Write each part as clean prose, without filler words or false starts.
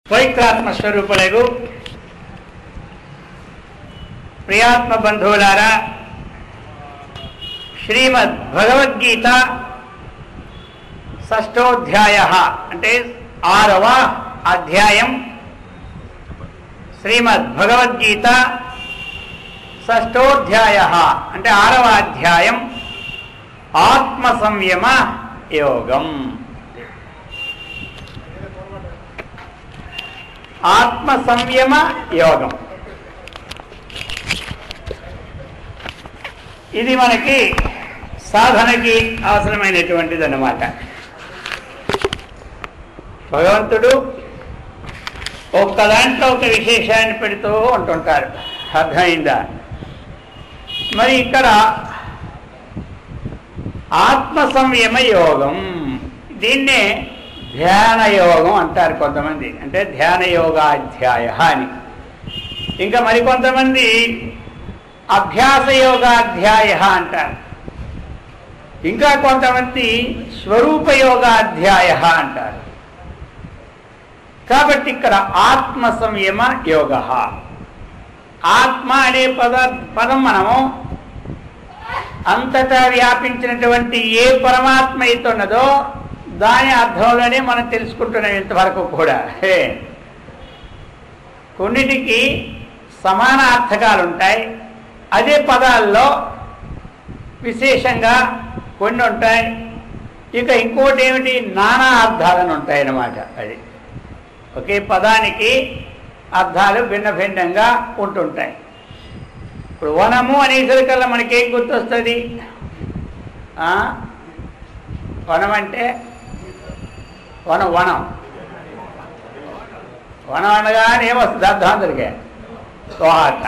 పవిత్రాత్మ స్వరూపులకు ప్రియాత్మ బంధువులారా, శ్రీమద్ భగవద్గీత షష్ఠోధ్యాయ అంటే 6వ అధ్యాయం. శ్రీమద్ భగవద్గీత షష్ఠోధ్యాయ అంటే 6వ అధ్యాయం, ఆత్మ సంయమ యోగం. ఆత్మ సంయమ యోగం ఇది మనకి సాధనకి అవసరమైనటువంటిది అన్నమాట. భగవంతుడు ఒక్క దాంట్లో ఒక విశేషాన్ని పెడుతూ ఉంటుంటారు. అర్థమైందా? మరి ఇక్కడ ఆత్మ సంయమ యోగం, దీన్నే ధ్యాన యోగం అంటారు కొంతమంది, అంటే ధ్యాన యోగాధ్యాయ అని. ఇంకా మరికొంతమంది అభ్యాస యోగాధ్యాయ అంటారు. ఇంకా కొంతమంది స్వరూప యోగాధ్యాయ అంటారు. కాబట్టి ఇక్కడ ఆత్మ సంయమ యోగ, ఆత్మ అనే పదం మనము అంతటా వ్యాపించినటువంటి ఏ పరమాత్మ అయితే ఉన్నదో దాని అర్థంలోనే మనం తెలుసుకుంటున్నాం ఇంతవరకు కూడా. కొన్నిటికి సమాన అర్థకాలు ఉంటాయి, అదే పదాల్లో విశేషంగా కొన్ని ఉంటాయి. ఇక ఇంకోటి ఏమిటి, నానా అర్థాలను ఉంటాయి అన్నమాట. అది ఒకే పదానికి అర్థాలు భిన్న భిన్నంగా ఉంటుంటాయి. ఇప్పుడు వనము అనేసరికల్లా మనకేం గుర్తొస్తుంది? వనం అంటే వనం వనం వనం అనగానే ఏమొస్తుంది అర్థం అందరికీ? తోట.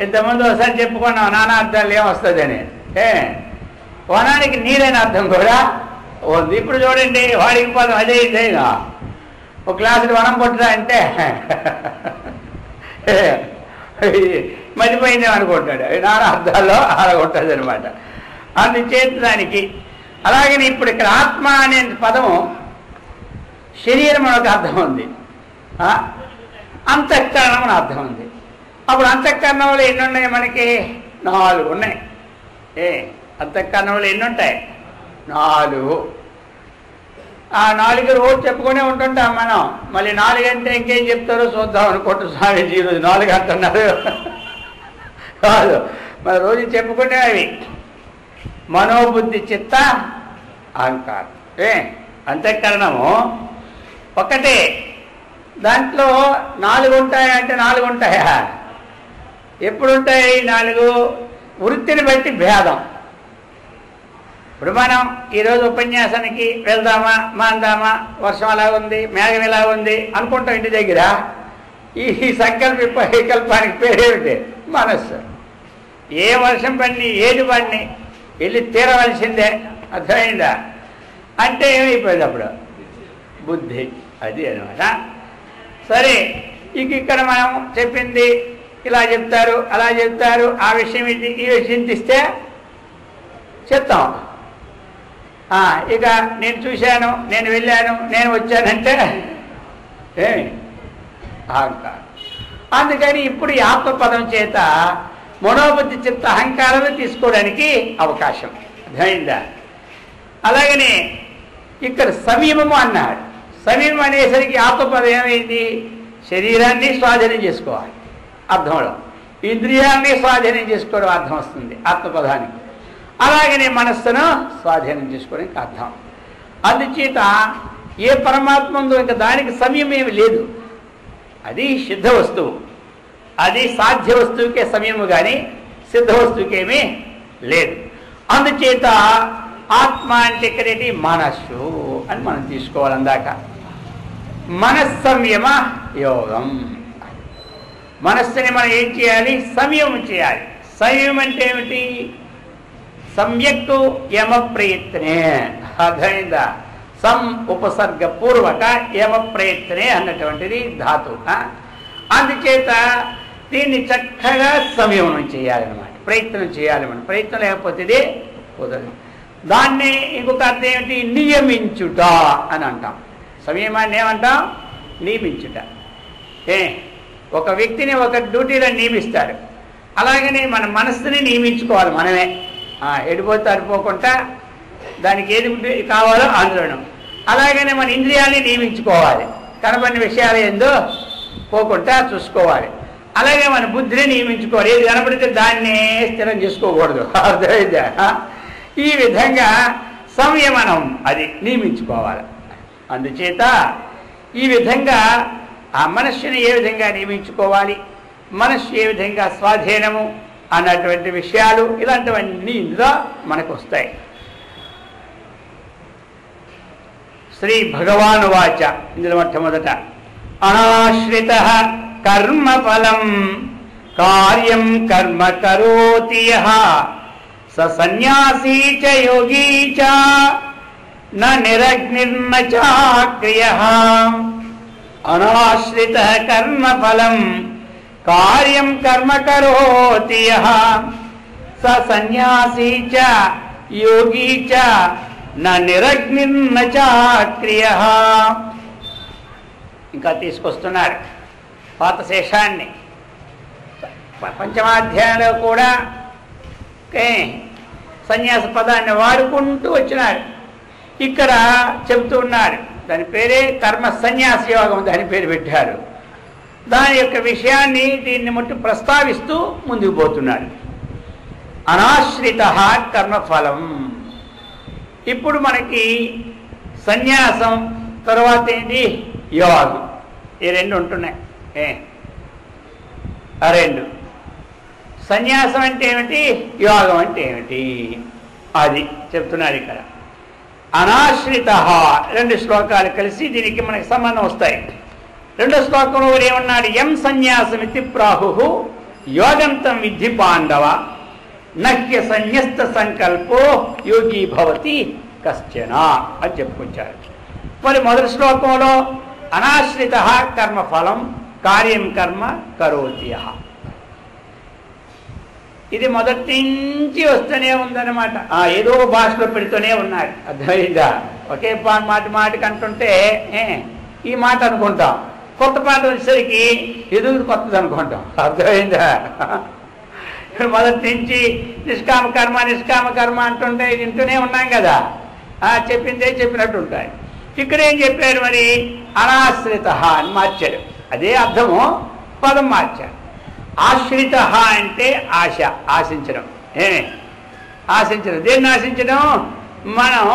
ఇంతకుముందు ఒకసారి చెప్పుకున్నాం నానా అర్థాలు ఏమొస్తుంది అని. వనానికి నీరైన అర్థం కూడా ఉంది. ఇప్పుడు చూడండి, వాడికి పదం అదే ఇదేగా. ఒక గ్లాసులు వనం కొట్టరా అంటే మర్చిపోయిందేమో అనుకుంటాడు. నానా అర్థాల్లో అలాగుంటుంది అనమాట. అందుచేత దానికి అలాగని ఇప్పుడు ఇక్కడ ఆత్మ అనే పదము శరీరం అని ఒక అర్థం ఉంది, అంతఃకరణం అని అర్థం ఉంది. అప్పుడు అంతఃకరణంలో ఎన్ని ఉన్నాయి? మనకి 4 ఉన్నాయి. అంతఃకరణంలో ఎన్ని ఉంటాయి? 4. ఆ 4 రోజు చెప్పుకునే ఉంటుంటాం మనం. మళ్ళీ 4 అంటే ఇంకేం చెప్తారో చూద్దాం అనుకుంటూ స్వామీజీ ఈరోజు 4 అంటున్నారు కాదు, మన రోజు చెప్పుకుంటే అవి మనోబుద్ధి చిత్త అహంకారం. అంతఃకరణము ఒకటే, దాంట్లో 4 ఉంటాయంటే 4 ఉంటాయా? ఎప్పుడు ఉంటాయి 4? వృత్తిని బట్టి భేదం. ఇప్పుడు మనం ఈరోజు ఉపన్యాసానికి వెళ్దామా మాందామా, వర్షం ఎలా ఉంది, మేఘం ఎలా ఉంది అనుకుంటాం ఇంటి దగ్గర. ఈ సంకల్పానికి పేరేమిటి? మనస్సు. ఏ వర్షం పడిని ఏది పడిని వెళ్ళి తీరవలసిందే. అర్థమైందా? అంటే ఏమైపోయింది అప్పుడు? బుద్ధి. అది అనమాట. సరే, ఇక్కడ మనం చెప్పింది ఇలా చెప్తారు అలా చెప్తారు, ఆ విషయం ఇది ఈ విషయం తీస్తే చెప్తాం. ఇక నేను చూశాను, నేను వెళ్ళాను, నేను వచ్చానంటే అహంకారం. అందుకని ఇప్పుడు ఈ ఆత్మపదం చేత మనోబుద్ధి చిత్త అహంకారాన్ని తీసుకోవడానికి అవకాశం. అర్థమైందా? అలాగనే ఇక్కడ సంయమము అన్నాడు. సంయమం అనేసరికి ఆత్మపదం ఏమైంది? శరీరాన్ని స్వాధీనం చేసుకోవాలి అర్థంలో, ఇంద్రియాన్ని స్వాధీనం చేసుకోవడం అర్థం వస్తుంది ఆత్మపదానికి. అలాగనే మనస్సును స్వాధీనం చేసుకోవడానికి అర్థం. అందుచేత ఏ పరమాత్మ ఉందో ఇంకా దానికి సంయమం ఏమి లేదు. అది సిద్ధ వస్తువు, అది సాధ్య వస్తువుకే సంయమం, కానీ సిద్ధ వస్తువుకేమీ లేదు. అందుచేత ఆత్మ అంటే ఇక్కడేంటి? మనస్సు అని మనం తీసుకోవాలి. అందాక మనస్సంయమ యోగం. మనస్సుని మనం ఏం చేయాలి? సంయమం చేయాలి. సంయమం అంటే ఏమిటి? సమ్యక్తు యమ ప్రయత్నే. అర్థమైందా? సం ఉపసర్గ పూర్వక యమ ప్రయత్నే అన్నటువంటిది ధాతు. అందుచేత దీన్ని చక్కగా సంయమనం చేయాలన్నమాట, ప్రయత్నం చేయాలి. మనం ప్రయత్నం లేకపోతే ఇది కుదరదు. దాన్ని ఇంకొక అర్థం ఏమిటి? నియమించుట అని అంటాం. సంయమాన్ని ఏమంటాం? నియమించుట. ఒక వ్యక్తిని ఒక డ్యూటీలో నియమిస్తారు. అలాగనే మన మనస్సుని నియమించుకోవాలి మనమే. ఎడిపోతే అడిపోకుండా దానికి ఏది కావాలో అందులోను. అలాగనే మన ఇంద్రియాలని నియమించుకోవాలి. కనబడిన విషయాలు ఏందో పోకుండా చూసుకోవాలి. అలాగే మన బుద్ధిని నియమించుకోవాలి. ఏది కనబడితే దాన్నే స్థిరం చేసుకోకూడదు. అర్థమైందా? ఈ విధంగా సంయమనం అది నియమించుకోవాలి. అందుచేత ఈ విధంగా ఆ మనస్సుని ఏ విధంగా నియమించుకోవాలి, మనస్సు ఏ విధంగా స్వాధీనము అన్నటువంటి విషయాలు ఇలాంటివన్నీ ఇందులో మనకు వస్తాయి. శ్రీ భగవాను వాచ ఇందులో మొట్టమొదట అనాశ్రిత కర్మఫలం కార్యం కర్మ కరోతి యః స సన్యాసీ చ యోగీ చ న నిరగ్నిర్న చాక్రియః. అనాశ్రిత కర్మఫలం కార్యం కర్మ కరోతి యః స సన్యాసీ చ యోగీ చ న నిరగ్నిర్న చాక్రియః. ఇంకా తీసుకొస్తున్నారు పాత శేషాన్ని. పంచమాధ్యాయంలో కూడా సన్యాస పదాన్ని వాడుకుంటూ వచ్చినారు. ఇక్కడ చెబుతూ ఉన్నారు. దాని పేరే కర్మ సన్యాస యోగం, దాని పేరు పెట్టారు. దాని యొక్క విషయాన్ని దీన్ని మట్టు ప్రస్తావిస్తూ ముందుకు పోతున్నాడు. అనాశ్రిత కర్మఫలం. ఇప్పుడు మనకి సన్యాసం తర్వాత ఏంటి? యోగం. ఈ రెండు ఉంటున్నాయి. ఆ రెండు. సన్యాసం అంటే ఏమిటి, యోగం అంటే ఏమిటి, అది చెప్తున్నారు ఇక్కడ. అనాశ్రిత రెండు శ్లోకాలు కలిసి దీనికి మనకి సంబంధం వస్తాయి. రెండో శ్లోకంలో ఏమన్నాడు? యం సన్యాసమితి ప్రాహు యోగంతం విద్ధి పాండవ నహ్య సన్యస్త సంకల్పో యోగి భవతి కశ్చన అని చెప్పుకొచ్చారు. మరి మొదటి శ్లోకంలో అనాశ్రిత కర్మఫలం కార్యం కర్మ కరోతి యః. ఇది మొదటి నుంచి వస్తూనే ఉందన్నమాట. ఏదో భాషలో పెడుతూనే ఉన్నారు. అర్థమైందా? ఒకే మాటికి అంటుంటే ఈ మాట అనుకుంటాం, కొత్త పాట వచ్చేసరికి ఎదుగు కొత్తది అనుకుంటాం. అర్థమైందా? మొదటి నుంచి నిష్కామ కర్మ అంటుంటే వింటూనే ఉన్నాం కదా. చెప్పిందే చెప్పినట్టు ఉంటాయి. ఇక్కడ ఏం చెప్పారు మరి? అనాశ్రిత అని మార్చారు. అదే అర్థము, పదం మార్చారు. ఆశ్రిత అంటే ఆశ, ఆశించడం. ఆశించడం. దేన్ని ఆశించడం? మనం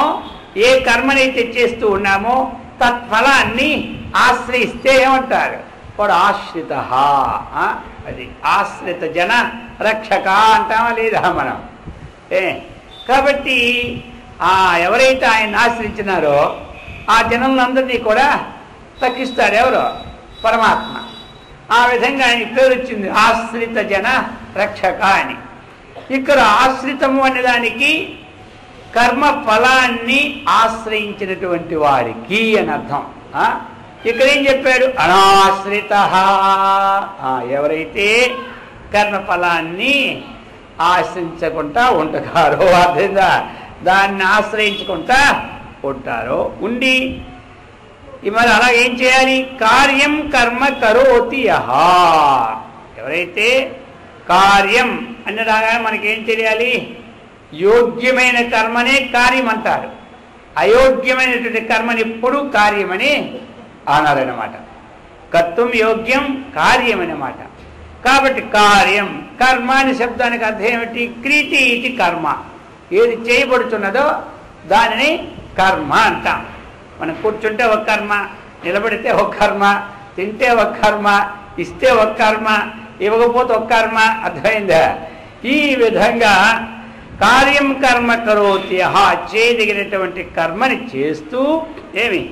ఏ కర్మనైతే చేస్తూ ఉన్నామో తత్ఫలాన్ని ఆశ్రయిస్తే ఏమంటారు? వాడు ఆశ్రిత. అది ఆశ్రిత జన రక్షక అంటామా లేదా మనం? కాబట్టి ఎవరైతే ఆయన ఆశ్రయించినారో ఆ జనులందరినీ కూడా తక్కిస్తాడు. ఎవరు? పరమాత్మ. ఆ విధంగా ఆయన పేరు వచ్చింది, ఆశ్రిత జన రక్షక అని. ఇక్కడ ఆశ్రితము అనే దానికి కర్మ ఫలాన్ని ఆశ్రయించినటువంటి వారికి అని అర్థం. ఇక్కడ ఏం చెప్పాడు? అనాశ్రిత. ఎవరైతే కర్మఫలాన్ని ఆశ్రయించకుండా ఉంటారో, అర్థంగా దాన్ని ఆశ్రయించుకుంటా ఉంటారో ఉండి మరి అలా ఏం చేయాలి? కార్యం కర్మ కరోతి యః. ఎవరైతే కార్యం అని రాగానే మనకేం తెలియాలి? యోగ్యమైన కర్మనే కార్యం అంటారు. అయోగ్యమైనటువంటి కర్మని ఎప్పుడు కార్యమని అనాలన్నమాట. కర్తం యోగ్యం కార్యం అన్నమాట. కాబట్టి కార్యం, కర్మ అనే శబ్దానికి అర్థం ఏమిటి? క్రీతి ఇది కర్మ. ఏది చేయబడుతున్నదో దానిని కర్మ అంటాం. మనం కూర్చుంటే ఒక కర్మ, నిలబడితే ఒక కర్మ, తింటే ఒక కర్మ, ఇస్తే ఒక కర్మ, ఇవ్వకపోతే ఒక కర్మ. అర్థమైందా? ఈ విధంగా కార్యం కర్మ కరోతి యః. చేయదగినటువంటి కర్మని చేస్తూ ఏమి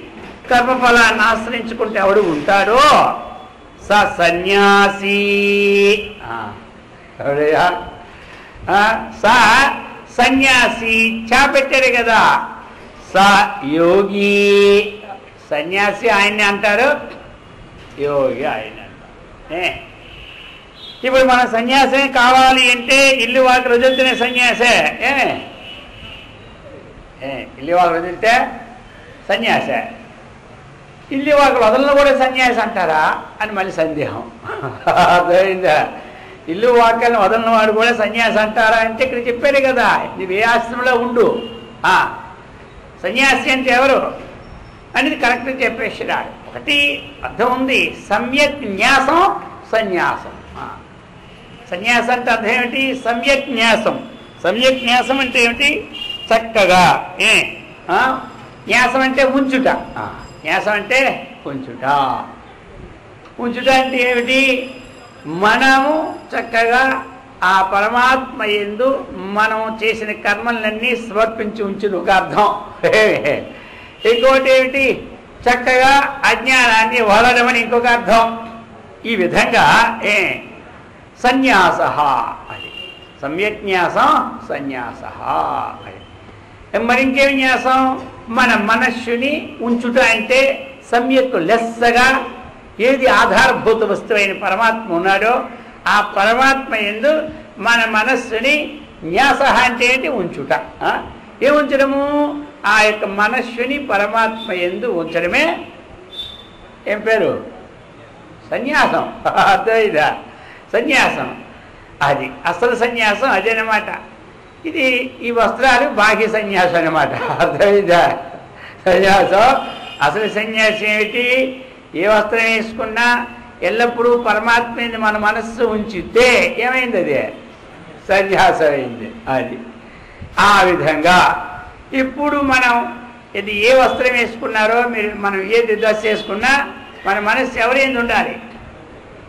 కర్మఫలాన్ని ఆశ్రయించుకుంటే ఎవడు ఉంటాడో స సన్యాసి. స సన్యాసి చాపెట్టారు కదా. స యోగి. సన్యాసి ఆయన్ని అంటారు, యోగి ఆయన అంటారు. ఇప్పుడు మన సన్యాసమే కావాలి అంటే ఇల్లు వాళ్ళకి వదిలితేనే సన్యాసే. ఇల్లు వాళ్ళకి వదిలితే సన్యాసే. ఇల్లు వాకులు వదలను కూడా సన్యాసి అంటారా అని మళ్ళీ సందేహం. అర్థమైందా? ఇల్లు వాక్యాలను వదలని వాడు కూడా సన్యాసి అంటారా అంటే ఇక్కడ చెప్పారు కదా, నువ్వు ఏ ఆశ్రమంలో ఉండు, సన్యాసి అంటే ఎవరు అనేది కరెక్ట్గా చెప్పేసినాడు. ఒకటి అర్థం ఉంది, సమ్యక్ న్యాసం సన్యాసం. సన్యాసం అంటే అర్థం ఏమిటి? సమ్యక్ న్యాసం. సమ్యక్ న్యాసం అంటే ఏమిటి? చక్కగా. న్యాసం అంటే ఉంచుట. న్యాసం అంటే ఉంచుట. ఉంచుట అంటే ఏమిటి? మనము చక్కగా ఆ పరమాత్మ యందు మనం చేసిన కర్మలన్నీ సమర్పించి ఉంచును ఒక అర్థం. ఇంకోటి ఏమిటి? చక్కగా అజ్ఞానాన్ని వదలడమని ఇంకొక అర్థం. ఈ విధంగా సన్యాస అది సమ్యక్ న్యాసం సన్యాస అది. మరి ఇంకేం న్యాసం? మన మనస్సుని ఉంచుట అంటే సమ్యక్ లెస్సగా ఏది ఆధారభూత వస్తువైన పరమాత్మ ఉన్నాడో ఆ పరమాత్మ యందు మన మనస్సుని న్యాస అంటే ఏంటి? ఉంచుట. ఏ ఉంచడము? ఆ యొక్క మనస్సుని పరమాత్మ యందు ఉంచడమే ఏం పేరు? సన్యాసం. అర్థమైందా? సన్యాసం అది అసలు సన్యాసం అదేనమాట. ఇది ఈ వస్త్రాలు బాహ్య సన్యాసం అనమాట. అర్థమైందా? సన్యాసం అసలు సన్యాసం ఏమిటి? ఏ వస్త్రం వేసుకున్నా ఎల్లప్పుడూ పరమాత్మని మన మనస్సు ఉంచితే ఏమైంది? అది సన్యాసం అయింది. అది ఆ విధంగా ఇప్పుడు మనం ఇది ఏ వస్త్రం వేసుకున్నారో మనం ఏది డ్రెస్ వేసుకున్నా మన మనస్సు ఎవరైంది ఉండాలి?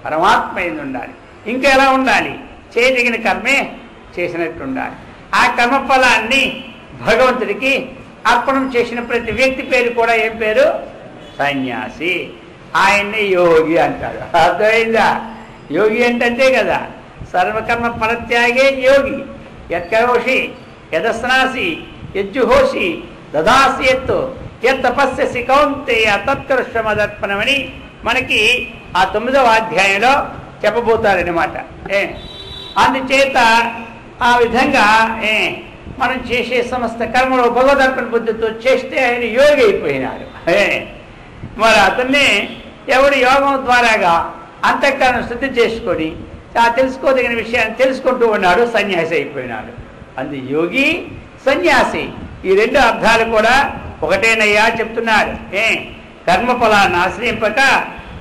పరమాత్మ అయింది ఉండాలి. ఇంకా ఎలా ఉండాలి? చేయదగిన కర్మే చేసినట్టు ఉండాలి. ఆ కర్మఫలాన్ని భగవంతుడికి అర్పణం చేసిన ప్రతి వ్యక్తి పేరు కూడా ఏం పేరు? సన్యాసి. ఆయన్ని యోగి అంటారు. అర్థమైందా? యోగి అంటే కదా సర్వకర్మ ఫలత్యాగే యోగి. యత్కరోషి యదస్నాసి యజ్జుహోషి దదాసి ఎత్తు యత్తపస్యసి కౌంతేయ తత్కర్షమదర్పణమని మనకి ఆ 9వ అధ్యాయంలో చెప్పబోతారనమాట. అందుచేత ఆ విధంగా మనం చేసే సమస్త కర్మలో భగవదర్పణ బుద్ధితో చేస్తే ఆయన యోగి అయిపోయినాడు. మరి అతన్ని ఎవడు యోగం ద్వారాగా అంతఃకరణ శుద్ధి చేసుకొని ఆ తెలుసుకోదగిన విషయాన్ని తెలుసుకుంటూ ఉన్నాడు, సన్యాసి అయిపోయినాడు. అందు యోగి సన్యాసి ఈ రెండు అర్థాలు కూడా ఒకటేనయ్యా చెప్తున్నాడు. కర్మఫలాన్ని ఆశ్రయింపక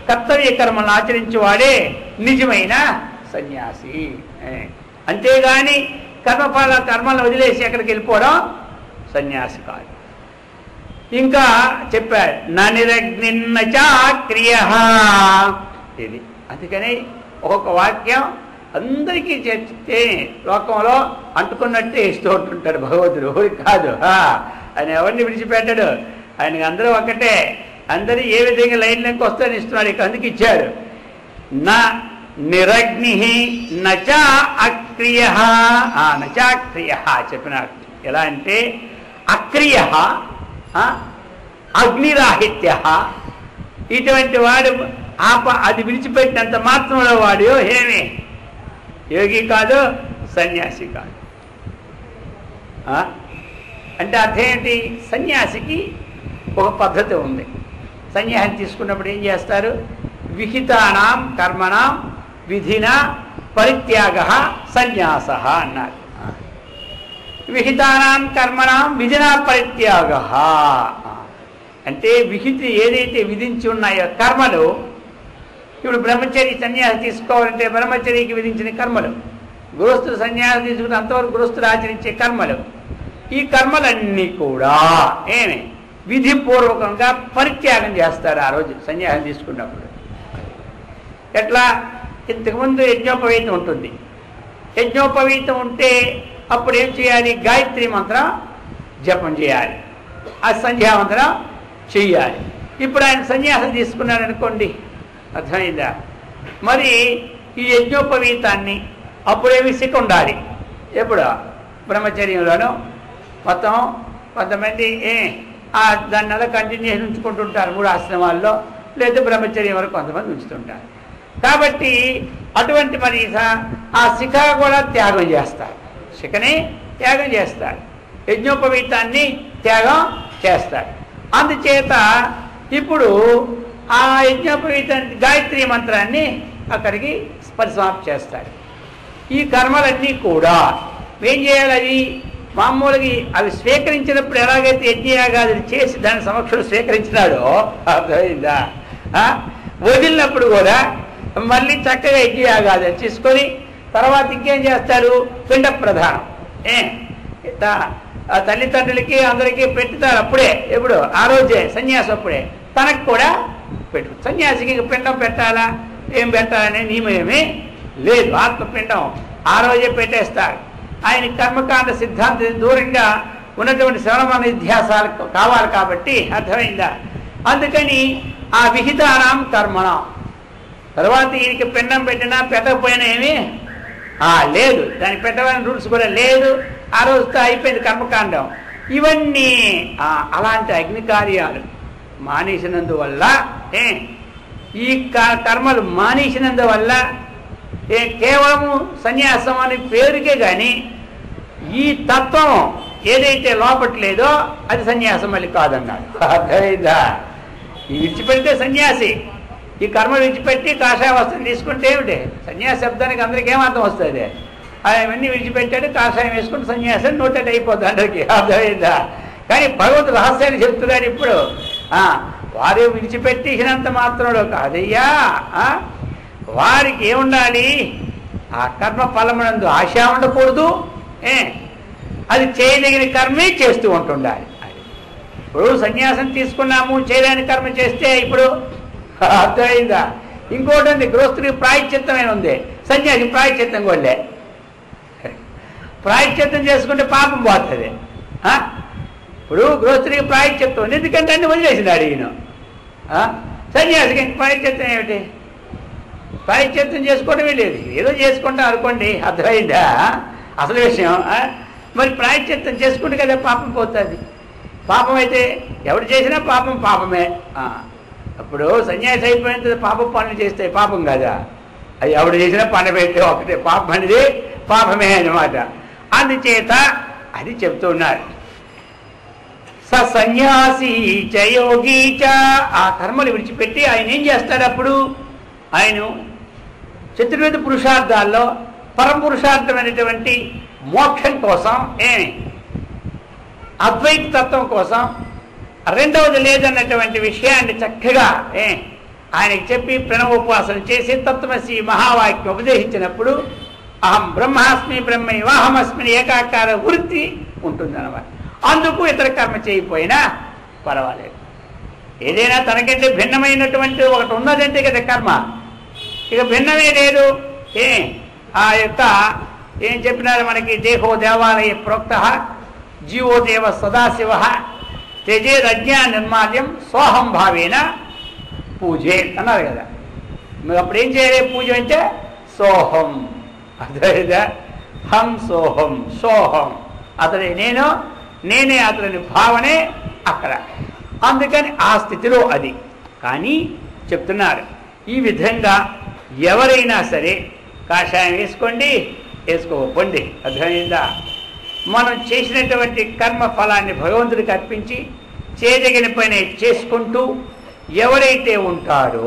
కర్తవ్య కర్మలను ఆచరించేవాడే నిజమైన సన్యాసి. అంతేగాని కర్మలను వదిలేసి ఎక్కడికి వెళ్ళిపోవడం సన్యాసి కాదు. ఇంకా చెప్పాడు నిరగ్నిన్న చాక్రియ. ఇది అందుకని ఒక్కొక్క వాక్యం అందరికీ చెప్తే లోకంలో అంటుకున్నట్టే ఇస్తూ ఉంటుంటాడు భగవంతుడు. ఊరికి కాదు, ఆయన ఎవరిని విడిచిపెట్టాడు. ఆయనకి అందరూ ఒక్కటే, అందరూ ఏ విధంగా లైన్లోకి వస్తారని ఇస్తున్నాడు. ఇక అందుకు ఇచ్చాడు. నా నిరగ్ని నచా అక్రియ. నచాక్రియ చెప్పినాడు. ఎలా అంటే అక్రియ అగ్నిరాహిత్య. ఇటువంటి వాడు అది విడిచిపెట్టినంత మాత్రంలో వాడు ఏమి యోగి కాదు, సన్యాసి కాదు. అంటే అర్థం ఏంటి? సన్యాసికి ఒక పద్ధతి ఉంది. సన్యాసం తీసుకున్నప్పుడు ఏం చేస్తారు? విహితానాం కర్మణాం విధిన పరిత్యాగ సన్యాస అన్నారు. విహితానాం కర్మణాం విధినా పరిత్యాగ అంటే విహితి ఏదైతే విధించి ఉన్నాయో కర్మలు. ఇప్పుడు బ్రహ్మచర్య సన్యాసం తీసుకోవాలంటే బ్రహ్మచర్యకి విధించిన కర్మలు, గృహస్థుడు సన్యాసం తీసుకుని అంతవరకు గృహస్థుడు ఆచరించే కర్మలు, ఈ కర్మలన్నీ కూడా విధిపూర్వకంగా పరిత్యాగం చేస్తారు ఆ రోజు సన్యాసం తీసుకున్నప్పుడు. ఎట్లా? ఇంతకుముందు యజ్ఞోపవీతం ఉంటుంది. యజ్ఞోపవీతం ఉంటే అప్పుడు ఏం చేయాలి? గాయత్రి మంత్రం జపం చేయాలి, ఆ సంధ్యావందనం చెయ్యాలి. ఇప్పుడు ఆయన సన్యాసం తీసుకున్నాడు అనుకోండి, అర్థమైందా? మరి ఈ యజ్ఞోపవీతాన్ని అప్పుడేమి సిక్ ఉండాలి. ఎప్పుడు? బ్రహ్మచర్యంలోనూ మొత్తం కొంతమంది దాన్ని అలా కంటిన్యూ చేసి ఉంచుకుంటుంటారు 3 ఆశ్రమాల్లో, లేదా బ్రహ్మచర్యం వరకు కొంతమంది ఉంచుతుంటారు. కాబట్టి అటువంటి మరి ఆ శిఖ కూడా త్యాగం చేస్తారు. శిఖని త్యాగం చేస్తారు, యజ్ఞోపవీతాన్ని త్యాగం చేస్తారు. అందుచేత ఇప్పుడు ఆ యజ్ఞోపవీత గాయత్రి మంత్రాన్ని అక్కడికి పరిసమాప్తి చేస్తాడు. ఈ కర్మలన్నీ కూడా ఏం చేయాలి? అవి మామూలుగా అవి స్వీకరించినప్పుడు ఎలాగైతే యజ్ఞయాగాదులు చేసి దాని సమక్షంలో స్వీకరించినాడో అర్థమైందా, వదిలినప్పుడు కూడా మళ్ళీ చక్కగా యజ్ఞయాగాదులు చేసుకొని తర్వాత ఇంకేం చేస్తాడు? పిండ ప్రధానం. తల్లిదండ్రులకి అందరికీ పెట్టుతారు అప్పుడే, ఎప్పుడు? ఆ రోజే సన్యాసం అప్పుడే తనకు కూడా పెట్టు. సన్యాసికి పిండం పెట్టాలా ఏం పెట్టాలనే నియమం ఏమీ లేదు. ఆత్మపిండం ఆ రోజే పెట్టేస్తారు. ఆయన కర్మకాండ సిద్ధాంతం దూరంగా ఉన్నటువంటి శ్రవణ నిధ్యాసాలు కావాలి కాబట్టి, అర్థమైందా? అందుకని ఆ విహితానాం కర్మణం తర్వాత ఈయనకి పిండం పెట్టినా పెట్టకపోయినా ఏమీ లేదు, దానికి పెట్టవని రూల్స్ కూడా లేదు. ఆ రోజుతో అయిపోయింది కర్మకాండం. ఇవన్నీ అలాంటి అగ్ని కార్యాలు మానేసినందువల్ల, ఈ కర్మలు మానేసినందువల్ల కేవలము సన్యాసం అనే పేరుకే కానీ ఈ తత్వం ఏదైతే లోపట్లేదో అది సన్యాసం మళ్ళీ కాదన్నాడు. అర్థమైందా? ఈ విడిచిపెడితే సన్యాసి, ఈ కర్మ విడిచిపెట్టి కాషాయ వస్త్రం తీసుకుంటే ఏమిటి? సన్యాసి శబ్దానికి అందరికీ ఏమర్థం వస్తుంది? అవన్నీ విడిచిపెట్టాడు, కాషాయం వేసుకుంటే సన్యాసం నోటెట్ అయిపోతుంది అందరికీ. అర్థమైందా? కానీ భగవంతుడు రహస్యాన్ని చెప్తున్నాడు ఇప్పుడు. వారు విడిచిపెట్టేసినంత మాత్రంలో కాదయ్యా, వారికి ఏముండాలి? ఆ కర్మ ఫలమునందు ఆశ ఉండకూడదు, అది చేయదగిన కర్మే చేస్తూ ఉంటుండాలి. ఇప్పుడు సన్యాసం తీసుకున్నాము, చేయలేని కర్మ చేస్తే ఇప్పుడు అర్థమైందా? ఇంకోటి ఉంది, గృహస్థుడికి ప్రాయశ్చిత్తమైన ఉంది, సన్యాసి ప్రాయశ్చిత్తం కొల్లే. ప్రాయశ్చిత్తం చేసుకుంటే పాపం పోతుంది. ఇప్పుడు గృహస్థుడికి ప్రాయశ్చిత్తం ఉంది, ఎందుకంటే అన్ని వదిలేసినాడు ఈయన. సన్యాసికి ప్రాయశ్చిత్తం ఏమిటి? ప్రాయశ్చిత్తం చేసుకోవడమే లేదు, ఏదో చేసుకుంటాం అనుకోండి. అర్థమైందా అసలు విషయం? మరి ప్రాయశ్చిత్తం చేసుకుంటే కదా పాపం పోతుంది. పాపం అయితే ఎవడు చేసినా పాపం పాపమే. అప్పుడు సన్యాసి అయిపోయిన పాపం పనులు చేస్తే పాపం కదా, అది ఎవడు చేసినా పని పెడితే ఒకటే పాపం అనేది పాపమే అన్నమాట. అందుచేత అది చెప్తూ ఉన్నారు. సన్యాసి చ యోగి చ, ఆ కర్మలు విడిచిపెట్టి ఆయన ఏం చేస్తాడు? అప్పుడు ఆయన చతుర్వేద పురుషార్థాల్లో పరమ పురుషార్థమైనటువంటి మోక్షం కోసం, అద్వైత తత్వం కోసం, రెండవది లేదన్నటువంటి విషయాన్ని చక్కగా ఆయనకి చెప్పి ప్రణవోపాసన చేసి తత్వమసి మహావాక్యం ఉపదేశించినప్పుడు అహం బ్రహ్మాస్మి బ్రహ్మైవాహమస్మిని ఏకాకార వృత్తి ఉంటుందన్నమాట. అందుకు ఇతర కర్మ చేయకపోయినా పర్వాలేదు. ఏదైనా తనకంటే భిన్నమైనటువంటి ఒకటి ఉన్నదంటే కదా కర్మ, ఇక భిన్నమే లేదు. ఆ యొక్క ఏం చెప్పినారు మనకి? దేహో దేవాలయ ప్రోక్త జీవో దేవ సదాశివ త్యజేదజ్ఞా నిర్మాల్యం సోహం భావేన పూజే అన్నారు కదా. మీరు అప్పుడు ఏం చేయాలి? పూజ అంటే సోహం, అర్థమైందా? హం సోహం, సోహం అతడే నేను, నేనే అతని భావనే అక్కడ. అందుకని ఆ స్థితిలో అది. కానీ చెప్తున్నారు ఈ విధంగా ఎవరైనా సరే కాషాయం వేసుకోండి, వేసుకోకండి. అర్థమైందా? మనం చేసినటువంటి కర్మ ఫలాన్ని భగవంతుడికి అర్పించి చేయదగిన పని చేసుకుంటూ ఎవరైతే ఉంటాడో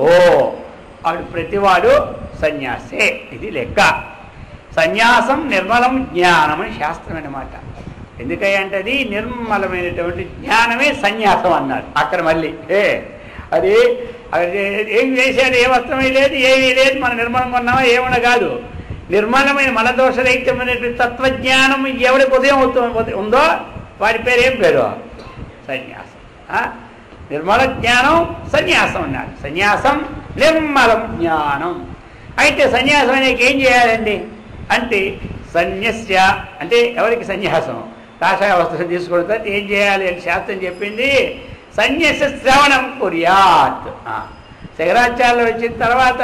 వాడు ప్రతివాడు సన్యాసే. ఇది లెక్క. సన్యాసం నిర్మలం జ్ఞానం అని శాస్త్రం అన్నమాట. ఎందుకంటే అది నిర్మలమైనటువంటి జ్ఞానమే సన్యాసం అన్నారు. అక్కడ మళ్ళీ అది ఏం వేసాడు? ఏ వస్త్రమే లేదు, ఏమీ లేదు, మనం నిర్మలంగా ఉన్నామా ఏమన్నా కాదు. నిర్మలమైన మనదోషరహితమైనటువంటి తత్వజ్ఞానం ఎవరికి ఉదయం ఉందో వాడి పేరు ఏం పేరు? సన్యాసం. నిర్మల జ్ఞానం సన్యాసం అన్నారు. సన్యాసం నిర్మలం జ్ఞానం. అయితే సన్యాసం అనేది ఏం చేయాలండి అంటే సన్యస్య అంటే ఎవరికి సన్యాసం? కాషాయ వస్త్రం తీసుకోవడం తర్వాత ఏం చేయాలి అని శాస్త్రం చెప్పింది. సన్యాస శ్రవణం కుర్యాత్. శంకరాచార్యులు వచ్చిన తర్వాత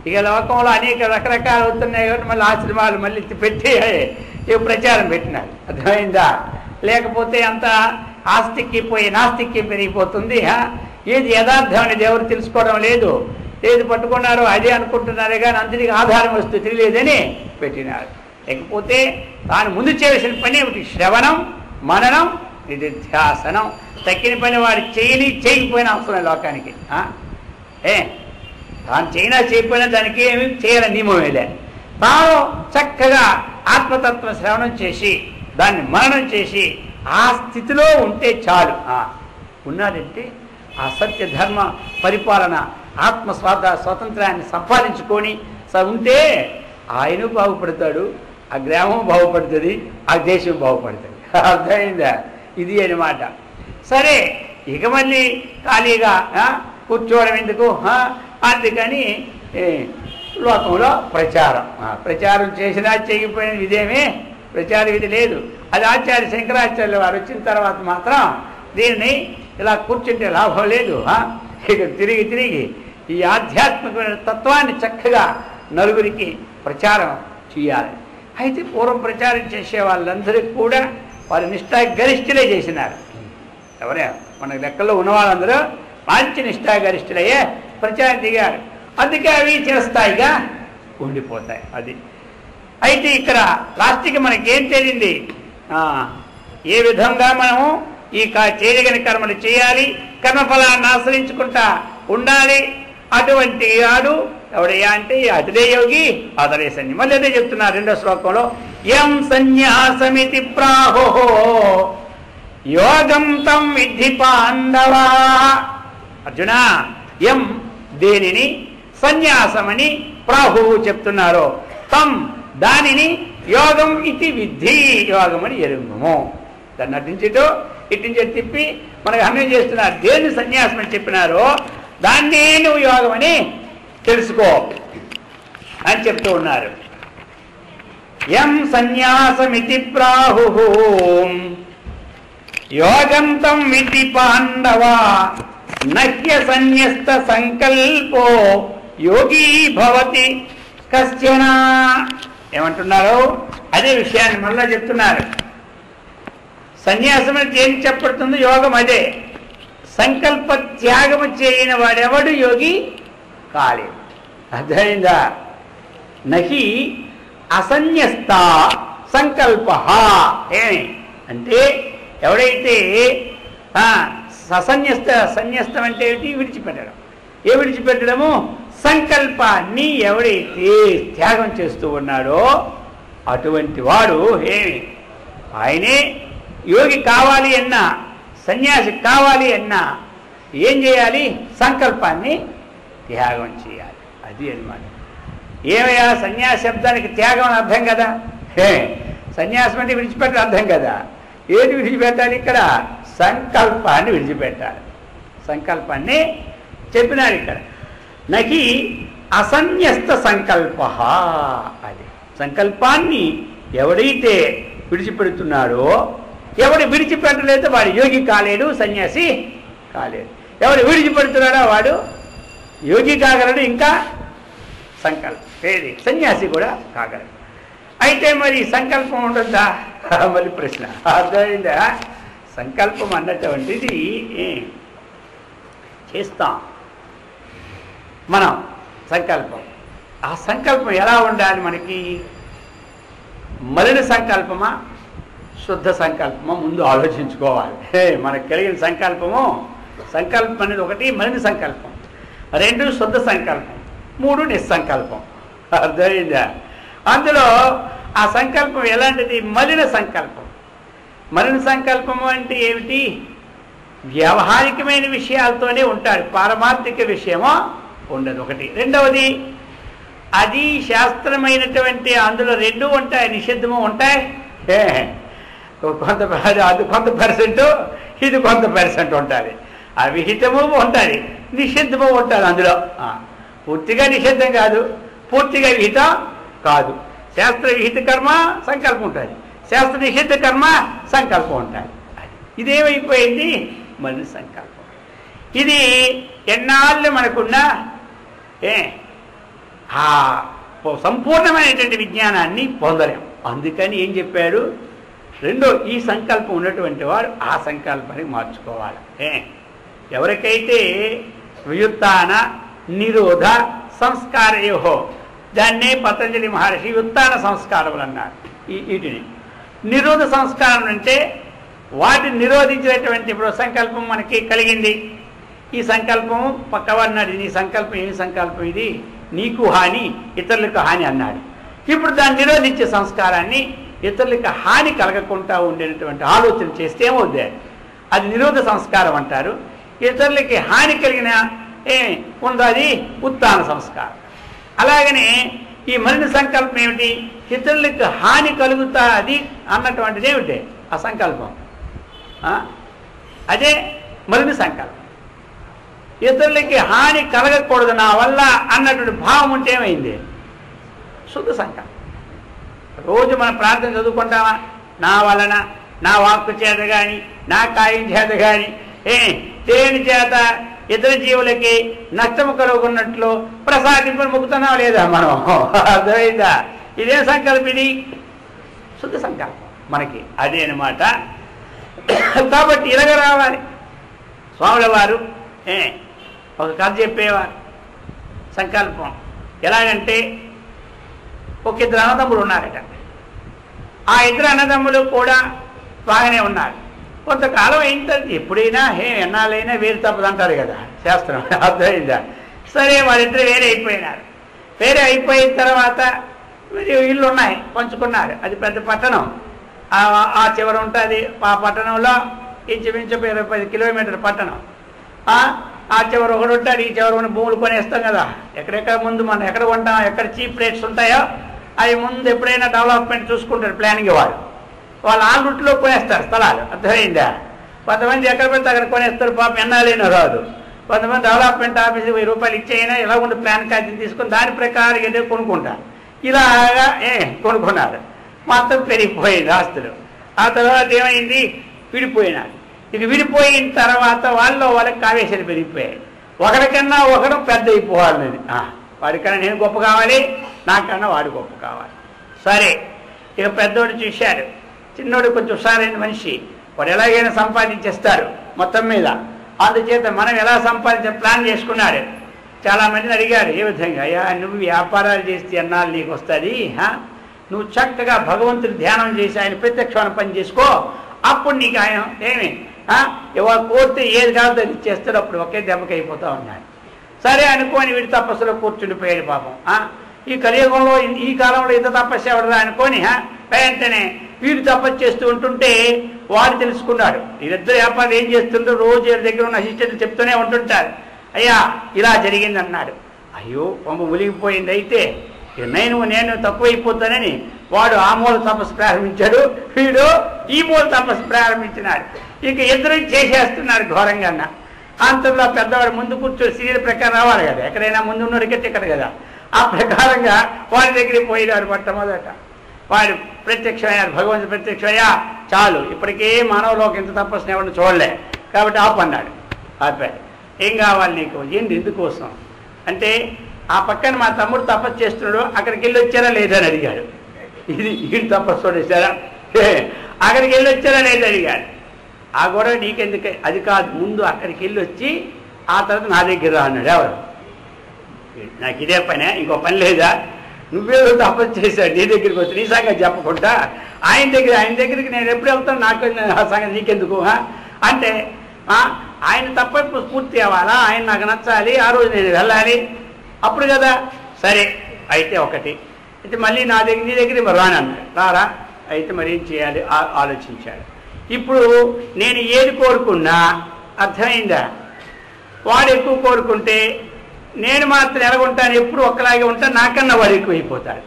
ఇక లోకంలో అనేక రకరకాలు అవుతున్నాయి కాబట్టి మళ్ళీ ఆశ్రమాలు మళ్ళీ పెట్టి ప్రచారం పెట్టినారు. అర్థమైందా? లేకపోతే అంత ఆస్తిక్కిపోయి నాస్తిక్యం పెరిగిపోతుంది. ఏది యథార్థం అనేది ఎవరు తెలుసుకోవడం లేదు, ఏది పట్టుకున్నారో అదే అనుకుంటున్నారే కానీ అందరికి ఆధారం వస్తూ తెలియలేదని పెట్టినారు. లేకపోతే తాను ముందు చేయాల్సిన పని ఏమిటి? శ్రవణం, మననం, నిధిధ్యాసనం. తక్కిన పని వాడు చేయకపోయినా అవసరం లోకానికి. తాను చేయనా చేయకపోయినా దానికి ఏమి చేయాలని నియమమేలే. తాను చక్కగా ఆత్మతత్వ శ్రవణం చేసి దాన్ని మననం చేసి ఆ స్థితిలో ఉంటే చాలు. ఉన్నాడంటే ఆ సత్య ధర్మ పరిపాలన ఆత్మ స్వాతంత్రాన్ని సంపాదించుకొని ఉంటే ఆయన బాగుపడతాడు, ఆ గ్రామం బాగుపడుతుంది, ఆ దేశం బాగుపడుతుంది. అర్థమైందా? ఇది అన్నమాట. సరే, ఇక మళ్ళీ ఖాళీగా కూర్చోవడం ఎందుకు? అందుకని లోకంలో ప్రచారం చేసినా చేయకపోయినా ఇదేమే ప్రచార విధి లేదు. అది ఆచార్య శంకరాచార్యుల వారు వచ్చిన తర్వాత మాత్రం దీన్ని ఇలా కూర్చుంటే లాభం లేదు. ఇక తిరిగి ఈ ఆధ్యాత్మికమైన తత్వాన్ని చక్కగా నలుగురికి ప్రచారం చేయాలి. అయితే పూర్వం ప్రచారం చేసే వాళ్ళందరికీ కూడా వారి నిష్ఠాగరిష్ఠులే చేసినారు. ఎవరే మన లెక్కల్లో ఉన్న వాళ్ళందరూ మంచి నిష్ఠాగరిష్ఠులయ్యే ప్రచారం దిగారు. అందుకే అవి చిరస్థాయిగా ఉండిపోతాయి. అది అయితే ఇక్కడ లాస్ట్కి మనకేం తెలియంది? ఏ విధంగా మనము ఈ చేయగలిగిన కర్మలు చేయాలి, కర్మఫలాన్ని ఆశ్రయించుకుంటా ఉండాలి. అటువంటి వాడు ఎవడయ్యా అంటే అతడే యోగి, అతడే సన్యాసి. మళ్ళీ అదే చెప్తున్నారు రెండో శ్లోకంలో, యం సన్యాసమితి ప్రాహో యోగం తం విద్ధి పాండవా. అర్జున, యం దేనిని సన్యాసమని ప్రాహువు చెప్తున్నారో, తం దానిని యోగం ఇది విద్ధి యోగమని ఎరుగుము. దాన్ని అడ్డించటో ఇట్టించే తిప్పి మనకు అన్వయం చేస్తున్నారు. దేన్ని సన్యాసం అని చెప్పినారో దాన్నే నువ్వు యోగమని తెలుసుకో అని చెప్తూ ఉన్నారు. యం సన్యాసమితి ప్రాహు యోగం తం విద్ధి పాండవా నహ్య సన్యస్త సంకల్పో యోగీ భవతి కశ్చన. ఏమంటున్నారు? అదే విషయాన్ని మళ్ళా చెప్తున్నారు. సన్యాసం అంటే ఏం చెప్పబడుతుందో యోగం అదే. సంకల్ప త్యాగము చేయని వాడెవడు యోగి కాలేదు. అర్థమైందా? నహి అసన్యస్త సంకల్ప. ఏమి అంటే ఎవడైతే సన్యస్తం అంటే ఏమిటి? విడిచిపెట్టడం. ఏ విడిచిపెట్టడము? సంకల్పాన్ని ఎవడైతే త్యాగం చేస్తూ ఉన్నాడో అటువంటి వాడు ఏమి ఆయనే యోగి కావాలి అన్నా, సన్యాసి కావాలి అన్నా ఏం చేయాలి? సంకల్పాన్ని త్యాగం చేయాలి. అది అన్నమాట. ఏమయ్యా సన్యాస శబ్దానికి త్యాగం అని అర్థం కదా. సన్యాసం అంటే విడిచిపెట్టడం అర్థం కదా. ఏది విడిచిపెట్టాలి? ఇక్కడ సంకల్పాన్ని విడిచిపెట్టాలి. సంకల్పాన్ని చెప్పినాడు ఇక్కడ. నకి అసన్యస్త సంకల్ప. అది సంకల్పాన్ని ఎవడైతే విడిచిపెడుతున్నాడో, ఎవడు విడిచిపెట్టలేదో వాడు యోగి కాలేడు, సన్యాసి కాలేడు. ఎవడు విడిచిపెడుతున్నాడో వాడు యోగి కాగలడు, ఇంకా సన్యాసి కూడా కాగలడు. అయితే మరి సంకల్పం ఉండొద్దా? మళ్ళీ ప్రశ్న అర్థమైందా? సంకల్పం అన్నటువంటిది చేస్తాం మనం సంకల్పం. ఆ సంకల్పం ఎలా ఉండాలి మనకి? మలిన సంకల్పమా శుద్ధ సంకల్పమా ముందు ఆలోచించుకోవాలి. మనకు కలిగిన సంకల్పం అనేది ఒకటి మలిన సంకల్పం, 2 శుద్ధ సంకల్పం, 3 నిస్సంకల్పం. అర్థమైందా? అందులో ఆ సంకల్పం ఎలాంటిది? మలిన సంకల్పం. మలిన సంకల్పము అంటే ఏమిటి? వ్యావహారికమైన విషయాలతోనే ఉంటాడు, పారమార్థిక విషయమో ఉండదు. ఒకటి. రెండవది అది శాస్త్రమైనటువంటి, అందులో 2 ఉంటాయి, నిషిద్ధము ఉంటాయి. అది కొంత పర్సెంట్, ఇది కొంత పర్సెంట్ ఉంటుంది. అవిహితము ఉంటుంది, నిషిద్ధము ఉంటుంది. అందులో పూర్తిగా నిషిద్ధం కాదు, పూర్తిగా విహితం కాదు. శాస్త్ర విహిత కర్మ సంకల్పం ఉంటుంది, శాస్త్ర నిషిద్ధ కర్మ సంకల్పం ఉంటుంది. ఇదేమైపోయింది? మన సంకల్పం. ఇది ఎన్నాళ్ళు మనకున్న సంపూర్ణమైనటువంటి విజ్ఞానాన్ని పొందలేం. అందుకని ఏం చెప్పాడు? రెండో, ఈ సంకల్పం ఉన్నటువంటి వాడు ఆ సంకల్పాన్ని మార్చుకోవాలి. ఎవరికైతే వ్యుత్థాన నిరోధ సంస్కారయోహో, దాన్నే పతంజలి మహర్షి వ్యుత్థాన సంస్కారములు అన్నారు. వీటిని నిరోధ సంస్కారం అంటే వాటిని నిరోధించినటువంటి ఇప్పుడు సంకల్పం మనకి కలిగింది. ఈ సంకల్పం పక్కవన్నాడు, నీ సంకల్పం ఏమి సంకల్పం ఇది, నీకు హాని ఇతరులకు హాని అన్నాడు. ఇప్పుడు దాన్ని నిరోధించే సంస్కారాన్ని ఇతరులకు హాని కలగకుండా ఉండేటువంటి ఆలోచన చేస్తే ఏమవుద్ది, అది నిరోధ సంస్కారం అంటారు. ఇతరులకి హాని కలిగిన ఉందో అది ఉత్థాన సంస్కారం. అలాగనే ఈ మలిన సంకల్పం ఏమిటి, ఇతరులకు హాని కలుగుతా అది అన్నటువంటిది ఏమిటి ఆ సంకల్పం, అదే మలిన సంకల్పం. ఇతరులకి హాని కలగకూడదు నా వల్ల అన్నటువంటి భావం ఉంటే ఏమైంది, శుద్ధ సంకల్పం. రోజు మనం ప్రార్థన చదువుకుంటామా, నా వలన నా వాక్కు చేత కానీ నా కాయం చేత కానీ దేని చేత ఇతర జీవులకి నష్టము కలుగున్నట్లు ప్రసాదింపని మొక్కుతున్నాం లేదా మనం, అర్థమైందా? ఇదే సంకల్పం, ఇది శుద్ధ సంకల్పం మనకి, అదే అనమాట. కాబట్టి ఇలాగ రావాలి. స్వాముల వారు ఒక కథ చెప్పేవారు. సంకల్పం ఎలాగంటే, ఒక ఇద్దరు అన్నదమ్ములు ఉన్నారట. ఆ ఇద్దరు అన్నదమ్ములు కూడా బాగానే ఉన్నారు. కొంతకాలం అయిన తర్వాత ఎప్పుడైనా ఎన్నాళ్ళైనా వేరు తప్పదు అంటారు కదా శాస్త్రం, అర్థమైందా? సరే వాళ్ళిద్దరు వేరే అయిపోయినారు. వేరే అయిపోయిన తర్వాత ఇల్లు ఉన్నాయి, పంచుకున్నారు. అది పెద్ద పట్టణం, ఆ చివర ఉంటుంది. ఆ పట్టణంలో ఇంచుమించు 10 కిలోమీటర్ల పట్టణం. ఆ చివర ఒకడు ఉంటాడు, ఈ చివర ఉన్న భూములు కొనేస్తాం కదా. ఎక్కడెక్కడ ముందు మనం ఎక్కడ కొంటాం, ఎక్కడ చీప్ రేట్స్ ఉంటాయో అవి ముందు ఎప్పుడైనా డెవలప్మెంట్ చూసుకుంటారు ప్లానింగ్ వాళ్ళు. వాళ్ళు ఆ రూట్లో కొనేస్తారు స్థలాలు, అర్థమైందా? కొంతమంది ఎక్కడ పెడితే అక్కడ కొనేస్తారు, పాపం ఎన్నాళ్ళైనా రాదు. కొంతమంది డెవలప్మెంట్ ఆఫీస్ 1000 రూపాయలు ఇచ్చేయినా ఇలా ఉండే ప్లాన్ కాగితం తీసుకొని దాని ప్రకారం ఏదో కొనుక్కుంటారు. ఇలాగా కొనుక్కున్నారు. మొత్తం పెరిగిపోయింది ఆస్తులు. ఆ తర్వాత ఏమైంది, విడిపోయినారు. ఇక విడిపోయిన తర్వాత వాళ్ళకి కావేశాలు పెరిగిపోయాయి. ఒకరికన్నా ఒకరు పెద్ద అయిపోవాలని, వాడికన్నా నేను గొప్ప కావాలి, నాకన్నా వాడు గొప్ప కావాలి. సరే, ఇక పెద్దోడు చూశాడు, చిన్నోడు కొంచెం హుషారైన మనిషి, వాడు ఎలాగైనా సంపాదించేస్తారు మొత్తం మీద. అందుచేత మనం ఎలా సంపాదించే ప్లాన్ చేసుకున్నాడు. చాలామందిని అడిగారు, ఏ విధంగా, అయ్యా నువ్వు వ్యాపారాలు చేస్తే అన్నాళ్ళు నీకు వస్తుంది, నువ్వు చక్కగా భగవంతుని ధ్యానం చేసి ఆయన ప్రత్యక్షమైన పని చేసుకో, అప్పుడు నీకు ఆయన ఏమి ఎవరు కోరితే ఏది కాదు అది ఇచ్చేస్తాడు, అప్పుడు ఒకే దెబ్బకి అయిపోతా ఉన్నాడు. సరే అనుకోని వీడి తపస్సులో కూర్చుండిపోయాడు పాపం. ఈ కలియుగంలో ఈ కాలంలో ఇంత తపస్సు ఎవడదా అనుకోని వెంటనే వీడు తపస్సు చేస్తూ ఉంటుంటే వాడు తెలుసుకున్నాడు. వీరిద్దరు వ్యాపారం ఏం చేస్తుంటారు, రోజు వీళ్ళ దగ్గర ఉన్న అసిస్టెంట్లు చెప్తూనే ఉంటుంటారు, అయ్యా ఇలా జరిగింది అన్నాడు. అయ్యో పంప మునిగిపోయింది, అయితే నేను తక్కువైపోతానని వాడు ఆ మూల తపస్సు ప్రారంభించాడు, వీడు ఈ మూల తపస్సు ప్రారంభించినాడు. ఇక ఇద్దరు చేసేస్తున్నారు ఘోరంగా. అంతలో పెద్దవాడు ముందు కూర్చొని సీరియల్ ప్రకారం రావాలి కదా, ఎక్కడైనా ముందు ఉన్నోడికే టికెట్ కదా. ఆ ప్రకారంగా వాడి దగ్గరికి పోయినాడు. మొట్టమొదట వాడు ప్రత్యక్షమయ్యారు, భగవంతుడు ప్రత్యక్షమయ్యా, చాలు ఇప్పటికే మానవలోకి ఇంత తపస్సుని ఎవరిని చూడలే కాబట్టి ఆపన్నాడు. ఆపాడు. ఏం కావాలి నీకు, ఏంటి ఎందుకోసం అంటే, ఆ పక్కన మా తమ్ముడు తపస్సు చేస్తున్నాడు, అక్కడికి వెళ్ళి వచ్చారా లేదా అని అడిగాడు. ఇది తపస్సు చూడేశారా, అక్కడికి వెళ్ళి వచ్చారా లేదా అడిగాడు. ఆ గొడవ నీకెందుకు, అది కాదు, ముందు అక్కడికి వెళ్ళి వచ్చి ఆ తర్వాత నా దగ్గర రా అన్నాడు. ఎవరు, నాకు ఇదే పనే, ఇంకో పని లేదా, నువ్వేదో తపస్సు చేశాడు నీ దగ్గరికి వచ్చి నీ సంగతి చెప్పకుండా ఆయన దగ్గరికి నేను ఎప్పుడు వెళ్తాను, నాకు ఆ సంగతి నీకెందుకు అంటే, ఆయన తప్ప పూర్తి అవ్వాలా, ఆయన నాకు నచ్చాలి, ఆ రోజు నేను వెళ్ళాలి, అప్పుడు కదా. సరే అయితే ఒకటి అయితే మళ్ళీ నీ దగ్గర మరి రానన్నాడు. రారా, అయితే మరి ఏం చేయాలి ఆలోచించాడు. ఇప్పుడు నేను ఏది కోరుకున్నా, అర్థమైందా, వాడు ఎక్కువ కోరుకుంటే నేను మాత్రం ఎలాగుంటాను, ఎప్పుడు ఒక్కలాగే ఉంటాను, నాకన్నా వాడు ఎక్కువైపోతాడు.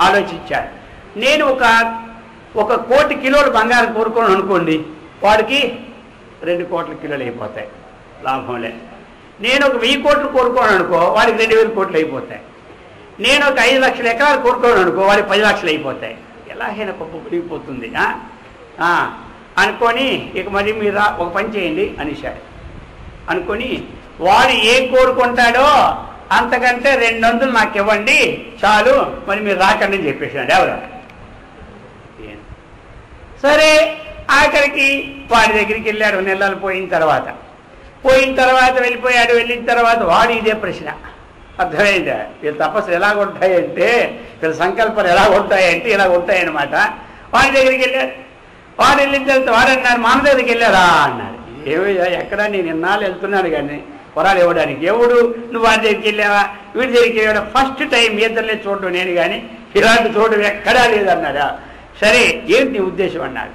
ఆలోచించాడు. నేను ఒక 1 కోటి కిలోలు బంగారం కోరుకోను అనుకోండి, వాడికి 2 కోట్ల కిలోలు అయిపోతాయి, లాభం లేదు. నేను ఒక 1000 కోట్లు కోరుకోను అనుకో, వాడికి 2000 కోట్లు అయిపోతాయి. నేను ఒక 5 లక్షల ఎకరాలు కోరుకోను అనుకో, వాడికి 10 లక్షలు అయిపోతాయి. ఎలాగైనా గొప్ప పెరిగిపోతుంది అనుకొని, ఇక మరి మీరు ఒక పని చేయండి అనేశాడు. అనుకొని వాడు ఏం కోరుకుంటాడో అంతకంటే 200 నాకు ఇవ్వండి చాలు, మరి మీరు రాకండి అని చెప్పేసాడు. ఎవరు, సరే ఆఖరికి వాడి దగ్గరికి వెళ్ళాడు. నెలలు పోయిన తర్వాత వెళ్ళిపోయాడు. వెళ్ళిన తర్వాత వాడు ఇదే ప్రశ్న, అర్థమైందా, వీళ్ళ తపస్సులు ఎలాగుంటాయంటే, వీళ్ళ సంకల్పాలు ఎలాగుంటాయంటే ఇలా ఉంటాయన్నమాట. వాడి దగ్గరికి వెళ్ళాడు. వాడు వెళ్ళిన తర్వాత వాడు అన్నారు మామ దగ్గరికి వెళ్ళారా అన్నారు. ఏమయ్యా ఎక్కడ నేను ఇన్నాళ్ళు వెళ్తున్నాను కానీ వరాలు ఇవ్వడానికి, ఎవడు నువ్వు వాడి దగ్గరికి వెళ్ళావా వీడి దగ్గరికి వెళ్ళాడు, ఫస్ట్ టైం ఇద్దరులే చూడటం నేను కానీ ఇలాంటి చూడడం ఎక్కడా లేదన్నాడా. సరే ఏంటి నీ ఉద్దేశం అన్నాడు.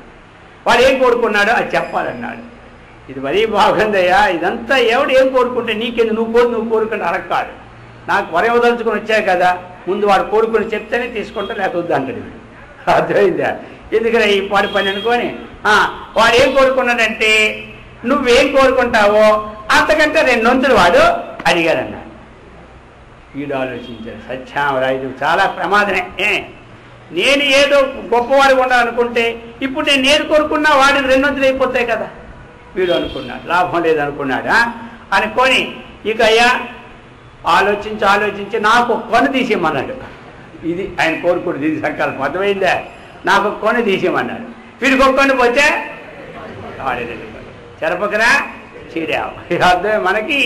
వాడు ఏం కోరుకున్నాడో అది చెప్పాలన్నాడు. ఇది మరీ బాగుందయ్యా, ఇదంతా ఎవడు ఏం కోరుకుంటే నీకేంది, నువ్వు కోరుకుంటే అడగ కాదు, నాకు వరం వదలుచుకొని వచ్చాయి కదా, ముందు వాడు కోరుకుని చెప్తేనే తీసుకుంటా లేకపోతే వద్దు అంటాడు. అర్థమైందా? ఎందుకని ఈ పాడి పని అనుకొని వాడు ఏం కోరుకున్నాడంటే నువ్వేం కోరుకుంటావో అంతకంటే 2 వంతులు వాడు అడిగాడన్నాడు. వీడు ఆలోచించాడు, సత్యామరా ఇది చాలా ప్రమాదమే, నేను ఏదో గొప్పవాడు ఉండాలనుకుంటే ఇప్పుడు నేను కోరుకున్నా వాడికి 2 వంతులు అయిపోతాయి కదా. వీడు అనుకున్నాడు లాభం లేదనుకున్నాడు. అనుకొని ఇక అయ్యా ఆలోచించి నాకు కొన తీసేయమన్నాడు. ఇది ఆయన కోరుకున్నది, ఇది సంకల్పం. అర్థమైందా? నాకు కొన తీసేయమన్నాడు. వీడికి ఒక కొని పోతే చెరపకరా చీరావు. అర్థమే మనకి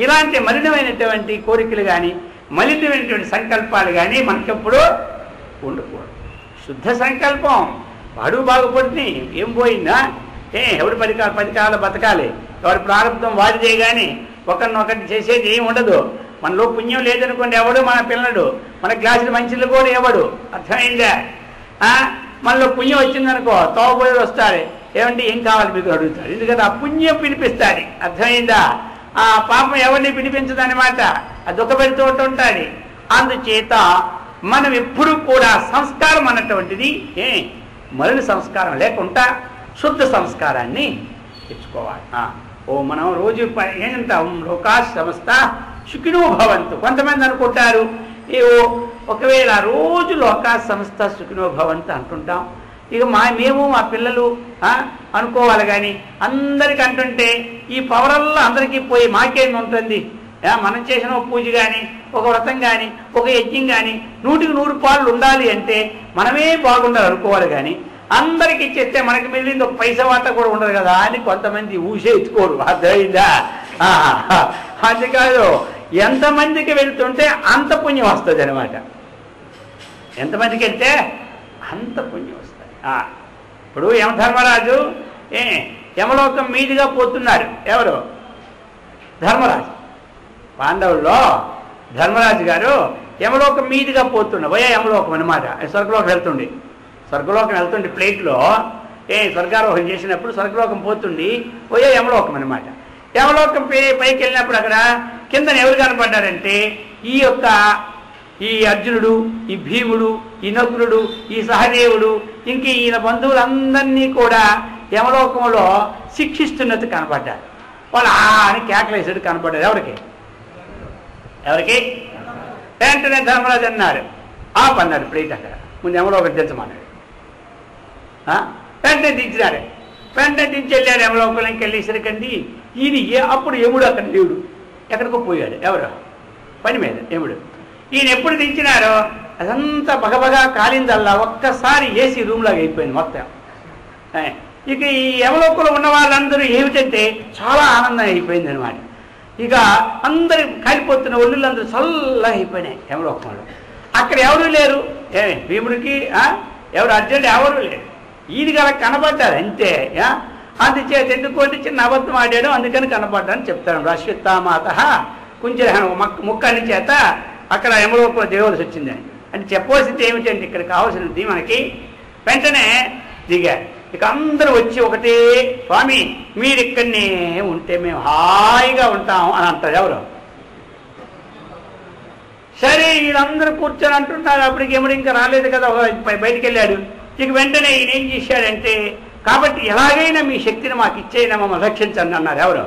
ఇలాంటి మలినమైనటువంటి కోరికలు కానీ మలినమైనటువంటి సంకల్పాలు కానీ మనకెప్పుడు ఉండకూడదు. శుద్ధ సంకల్పం వాడు బాగుపడుతుంది, ఏం పోయిందా, ఎవడు 10 కాలం బతకాలి, ఎవరి ప్రారంభం వాడిదే కానీ ఒకరినొకటి చేసేది ఏమి ఉండదు. మనలో పుణ్యం లేదనుకోండి ఎవడు మన పిల్లడు, మన గ్లాసులు మంచిలు కూడా ఎవడు. అర్థమైందా? మనలో పుణ్యం వచ్చిందనుకో తోబోయేది వస్తారు, ఏమంటే ఏం కావాలి మీకు అడుగుతారు, ఎందుకంటే ఆ పుణ్యం పిలిపిస్తుంది. అర్థమైందా? ఆ పాపం ఎవరిని పిలిపించదనమాట, ఆ దుఃఖపెడుతూ ఉంటాడు. అందుచేత మనం ఎప్పుడు కూడా సంస్కారం అన్నటువంటిది మరణ సంస్కారం లేకుండా శుద్ధ సంస్కారాన్ని తెచ్చుకోవాలి. మనం రోజు ఏంటంటాం, లోకా సమస్త సుఖినో భవంతు. కొంతమంది అనుకుంటారు ఏవో ఒకవేళ రోజు లోకా సమస్త సుఖినో భవంతు అంటుంటాం, ఇక మేము మా పిల్లలు అనుకోవాలి కానీ అందరికి అంటుంటే ఈ పవరల్లో అందరికీ పోయి మాకేమి ఉంటుంది. మనం చేసిన ఒక పూజ కానీ ఒక వ్రతం కానీ ఒక యజ్ఞం కానీ 100కి 100 పాళ్ళు ఉండాలి అంటే మనమే బాగుండాలి అనుకోవాలి కానీ అందరికి ఇచ్చేస్తే మనకి మిగిలింది ఒక పైసా వాట కూడా ఉండదు కదా అని కొంతమంది ఊసే ఎత్తుకోరు. అర్థమైందా? అంతేకాదు, ఎంతమందికి వెళ్తుంటే అంత పుణ్యం వస్తుంది అనమాట. ఎంతమందికి వెళ్తే అంత పుణ్యం వస్తుంది. ఇప్పుడు యమధర్మరాజు యమలోకం మీదుగా పోతున్నాడు. ఎవరు? ధర్మరాజు. పాండవుల్లో ధర్మరాజు గారు యమలోకం మీదుగా పోతున్నాడు. పోయా యమలోకం అనమాట. స్వర్గలోకం వెళ్తుండి ప్లేట్లో స్వర్గారోహం చేసినప్పుడు స్వర్గలోకం పోతుండి పోయే యమలోకం అనమాట. యమలోకం పైకి వెళ్ళినప్పుడు అక్కడ కింద ఎవరు కనపడ్డారంటే ఈ అర్జునుడు, ఈ భీముడు, ఈ నకులుడు, ఈ సహదేవుడు, ఇంక ఈయన బంధువులందరినీ కూడా యమలోకంలో శిక్షిస్తున్నట్టు కనపడ్డారు. వాళ్ళు అని కేకలేసాడు కనపడ్డారు. ఎవరికి? వెంటనే ధర్మరాజు అన్నాడు ఆపన్నాడు ప్లేట్ అక్కడ, ముందు యమలోకం దించమన్నాడు. వెంటనే దించినాడు. వెంటనే దించి వెళ్ళాడు యమలోకంలోకి వెళ్ళేసరికండి ఈయన అప్పుడు యముడు అక్కడ దేవుడు ఎక్కడికో పోయాడు. ఎవరు? పని మీద యముడు. ఈయన ఎప్పుడు దించినారో అదంతా బగబగా కాలిందల్లా ఒక్కసారి ఏసీ రూమ్లాగా అయిపోయింది మొత్తం. ఇక ఈ యమలోకంలో ఉన్న వాళ్ళందరూ ఏమిటంటే చాలా ఆనందం అయిపోయింది అనమాట. ఇక అందరు కాలిపోతున్న ఒళ్ళులందరూ చల్లగా అయిపోయినాయి యమలోకంలో. అక్కడ ఎవరు లేరు, భీముడికి ఎవరు అర్జునుడు ఎవరు లేరు. ఈయన గల కనబడ్డారు అంతే. అందుచేత ఎందుకంటే చిన్న అబద్ధం ఆడాడు అందుకని కనబడ్డాను చెప్తాను. అశ్వత్థామాత కుంజర ముక్కని చేత అక్కడ యమలోకంలో దేవలసి వచ్చిందని అంటే చెప్పవలసింది ఏమిటంటే ఇక్కడ కావాల్సినది మనకి. వెంటనే దిగారు. ఇక అందరూ వచ్చి ఒకటే, స్వామి మీరు ఇక్కడనే ఉంటే మేము హాయిగా ఉంటాం అని అంటారు. ఎవరు? సరే వీళ్ళందరూ కూర్చొని అంటున్నారు. అప్పటికి ఎముడు ఇంకా రాలేదు కదా, బయటికి వెళ్ళాడు. ఇక వెంటనే ఈయన ఏం చేశాడంటే, కాబట్టి ఎలాగైనా మీ శక్తిని మాకు ఇచ్చేయినా మమ్మల్ని రక్షించండి అన్నారు. ఎవరు?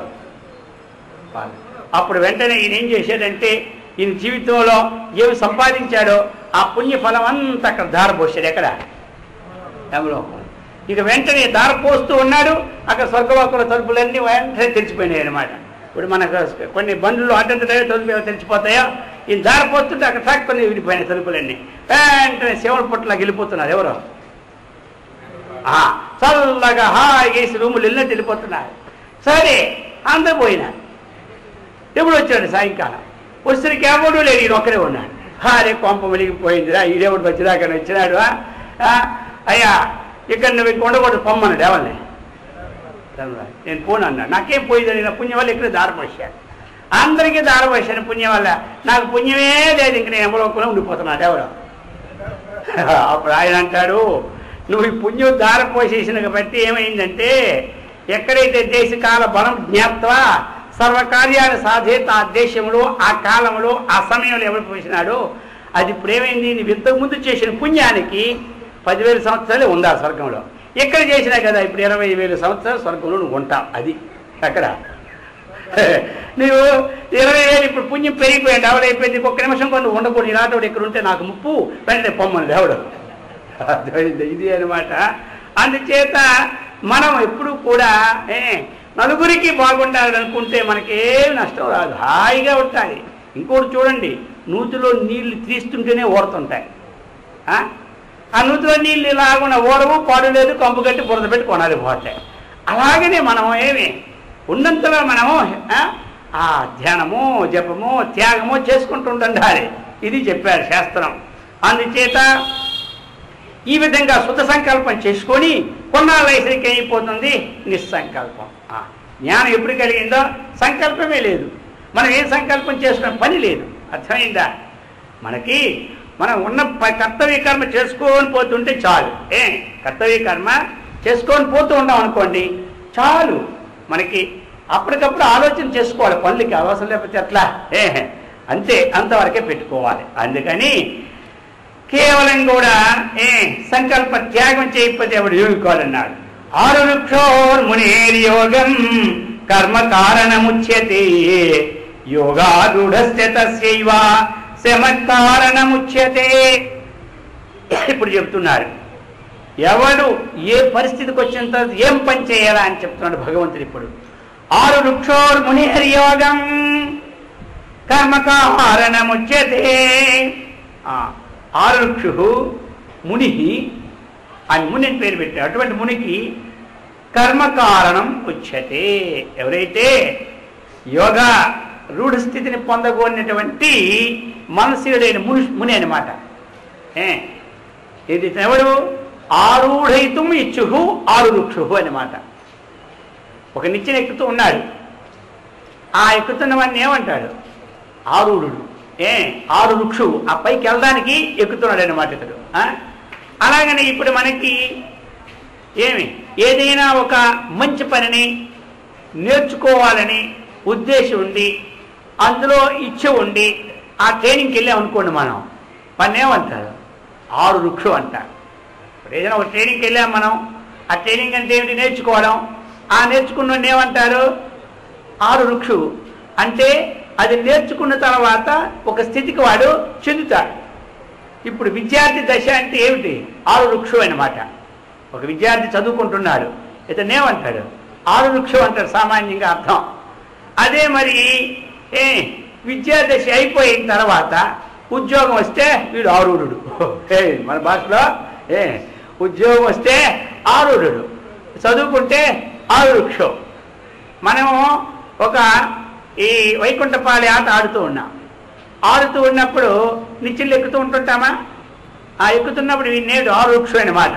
అప్పుడు వెంటనే ఈయన ఏం చేశాడంటే, ఈయన జీవితంలో ఏమి సంపాదించాడో ఆ పుణ్యఫలం అంతా అక్కడ ధారపోసాడు. ఎక్కడ? యమలోకం. ఇక వెంటనే ధారపోస్తూ ఉన్నాడు. అక్కడ స్వర్గలోకంలో తలుపులన్నీ వెంటనే తెరిచిపోయినాయి అనమాట. ఇప్పుడు మనకు కొన్ని బండ్లు అడ్డంటే తలుపు తెరిచిపోతాయో, ఈయన ధారపోస్తుంటే అక్కడ ట్రాక్ కొన్ని విడిపోయినాయి తలుపులన్నీ. వెంటనే శివుల పుట్టలాగా వెళ్ళిపోతున్నారు. ఎవరు? చల్లగా హాగేసి రూములు వెళ్ళినట్టు వెళ్ళిపోతున్నారు. సరే అందరూ పోయినారు. ఎప్పుడు వచ్చాడు? సాయంకాలం. వచ్చరికి ఎవడు లేడు, ఈయన ఒక్కడే ఉన్నాడు. హారే కొంప వెలిగిపోయిందిరా, ఈడెవడు వచ్చినాకని వచ్చినాడు. అయ్యా ఇక్కడ నువ్వు ఉండకూడదు పొమ్మన్నాడు ఎవరిని, నేను పోను అన్నాడు. నాకేం పోయిందని నా పుణ్యం వల్ల ఇక్కడ దారపోసాను, అందరికీ దారపోసాను పుణ్యం వల్ల, నాకు పుణ్యమే లేదు, ఇంక నేను ఎవరో ఉండిపోతున్నాడు ఎవరు. అప్పుడు ఆయన అంటాడు, నువ్వు ఈ పుణ్యం దారపోసేసిన బట్టి ఏమైందంటే, ఎక్కడైతే దేశకాల బలం జ్ఞాప్తవా సర్వకార్యాలు సాధేత ఆ దేశంలో ఆ కాలంలో ఆ సమయంలో ఎవరు పోసినాడో అది ఇప్పుడు ఏమైంది, నువ్వు ఇంతకుముందు చేసిన పుణ్యానికి 10,000 సంవత్సరాలే ఉందా స్వర్గంలో, ఎక్కడ చేసినా కదా ఇప్పుడు 20,000 సంవత్సరాలు స్వర్గంలో నువ్వు ఉంటావు. అది అక్కడ నువ్వు 20,000 ఇప్పుడు పుణ్యం పెరిగిపోయాడు, ఎవడైపోయింది ఒక్క నిమిషం కొన్ని ఉండకూడదు, ఇలాంటి ఇక్కడ ఉంటే నాకు ముప్పు వెంటనే పొమ్మని ఎవడు. ఇది అనమాట. అందుచేత మనం ఎప్పుడు కూడా నలుగురికి బాగుండాలని అనుకుంటే మనకేం నష్టం రాదు, హాయిగా ఉంటాయి. ఇంకోటి చూడండి, నూతిలో నీళ్లు తీస్తుంటేనే ఓడుతుంటాయి, ఆ నూతిలో నీళ్ళు ఇలాగున్న ఓడవు పాడు లేదు, కంపు కట్టి బురద పెట్టి కొనాలి పోతాయి. అలాగనే మనం ఏమి ఉన్నంతలో మనము ఆ ధ్యానము జపము త్యాగము చేసుకుంటూ ఉండాలి. ఇది చెప్పారు శాస్త్రం. అందుచేత ఈ విధంగా శుద్ధ సంకల్పం చేసుకొని కొన్నాళ్ళకి అయిపోతుంది నిస్సంకల్పం. జ్ఞానం ఎప్పుడు కలిగిందో సంకల్పమే లేదు, మనం ఏం సంకల్పం చేసుకునే పని లేదు. అర్థమైందా? మనకి మనం ఉన్న కర్తవ్య కర్మ చేసుకొని పోతుంటే చాలు. కర్తవ్య కర్మ చేసుకొని పోతూ ఉంటాం అనుకోండి చాలు. మనకి అప్పటికప్పుడు ఆలోచన చేసుకోవాలి, పనులకి అవసరం లేకపోతే ఎట్లా అంతే, అంతవరకే పెట్టుకోవాలి. అందుకని కేవలం కూడా సంకల్ప త్యాగం చేయకపోతే ఎవడు యోగికోవాలన్నాడు. 6 వృక్షోర్మునేర్ యోగం కర్మ కారణముచ్యతే యోగారూఢస్య తస్యైవ శమత్కారణముచ్యతే. ఇప్పుడు చెప్తున్నారు, ఎవడు ఏ పరిస్థితికి వచ్చిన తర్వాత ఏం పని చేయాలా అని చెప్తున్నాడు భగవంతుడు. ఇప్పుడు 6 వృక్షోర్మునేర్ యోగం కర్మ కారణముచ్యతే. 6 వృక్షు ముని అని ముని పేరు పెట్టారు. అటువంటి మునికి కర్మ కారణం ఉచ్యతే. ఎవరైతే యోగా రూఢ స్థితిని పొందగోరినటువంటి మనసుడైన ముని అనమాట. ఇది ఎవడు ఆరూఢయితం ఇచ్చుహు 6 వృక్షు అనమాట. ఒక నిచ్చెన ఎక్కుతూ ఉన్నాడు, ఆ ఎక్కుతున్నవన్నీ ఏమంటాడు ఆరూఢుడు. 6 వృక్షు ఆ పైకి వెళ్ళడానికి ఎక్కుతున్నాడు అనమాట ఇతడు. అలాగని ఇప్పుడు మనకి ఏదైనా ఒక మంచి పనిని నేర్చుకోవాలని ఉద్దేశం ఉండి అందులో ఇచ్చ ఉండి ఆ ట్రైనింగ్కి వెళ్ళామనుకోండి, మనం మన ఏమంటారు 6 వృక్షు అంటారు. ఇప్పుడు ఏదైనా ఒక ట్రైనింగ్కి వెళ్ళాం మనం, ఆ ట్రైనింగ్ అంటే ఏమిటి నేర్చుకోవడం, ఆ నేర్చుకున్న ఏమంటారు 6 వృక్షు అంటే అది నేర్చుకున్న తర్వాత ఒక స్థితికి వాడు చెందుతాడు. ఇప్పుడు విద్యార్థి దశ అంటే ఏమిటి 6 వృక్షు అనమాట. ఒక విద్యార్థి చదువుకుంటున్నాడు, ఇతనేమంటాడు 6 వృక్షు అంటాడు సామాన్యంగా అర్థం. అదే మరి విద్యాదశ అయిపోయిన తర్వాత ఉద్యోగం వస్తే వీడు ఆరూఢుడు. మన భాషలో ఉద్యోగం వస్తే ఆరూఢుడు, చదువుకుంటే 6 వృక్షం. మనము ఒక ఈ వైకుంఠపాళి ఆట ఆడుతూ ఉన్నాం. ఆడుతూ ఉన్నప్పుడు నిచ్చెలు ఎక్కుతూ ఉంటుంటామా, ఆ ఎక్కుతున్నప్పుడు నేడు 6 వృక్షం అనమాట.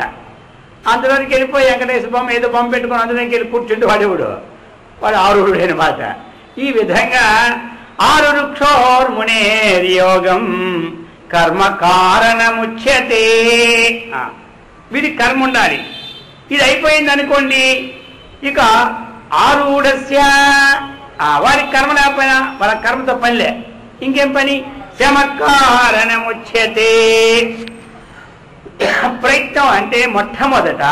అందులోనికి వెళ్ళిపోయి వెంకటేశ్వర బొమ్మ ఏదో బొమ్మ పెట్టుకుని అందులోకి వెళ్ళి కూర్చుంటే వాడు ఆరూఢుడు అనమాట. ఈ విధంగా 6 వృక్షోర్మునేర్ యోగం కర్మ కారణముచ్యతే. వీడి కర్మ ఉండాలి. ఇది అయిపోయింది అనుకోండి, ఇక ఆరూఢస్య వారికి కర్మ లేకపోయినా వాళ్ళ కర్మతో పనిలే, ఇంకేం పని శమకారణముచ్యతే. ప్రయత్నం అంటే మొట్టమొదట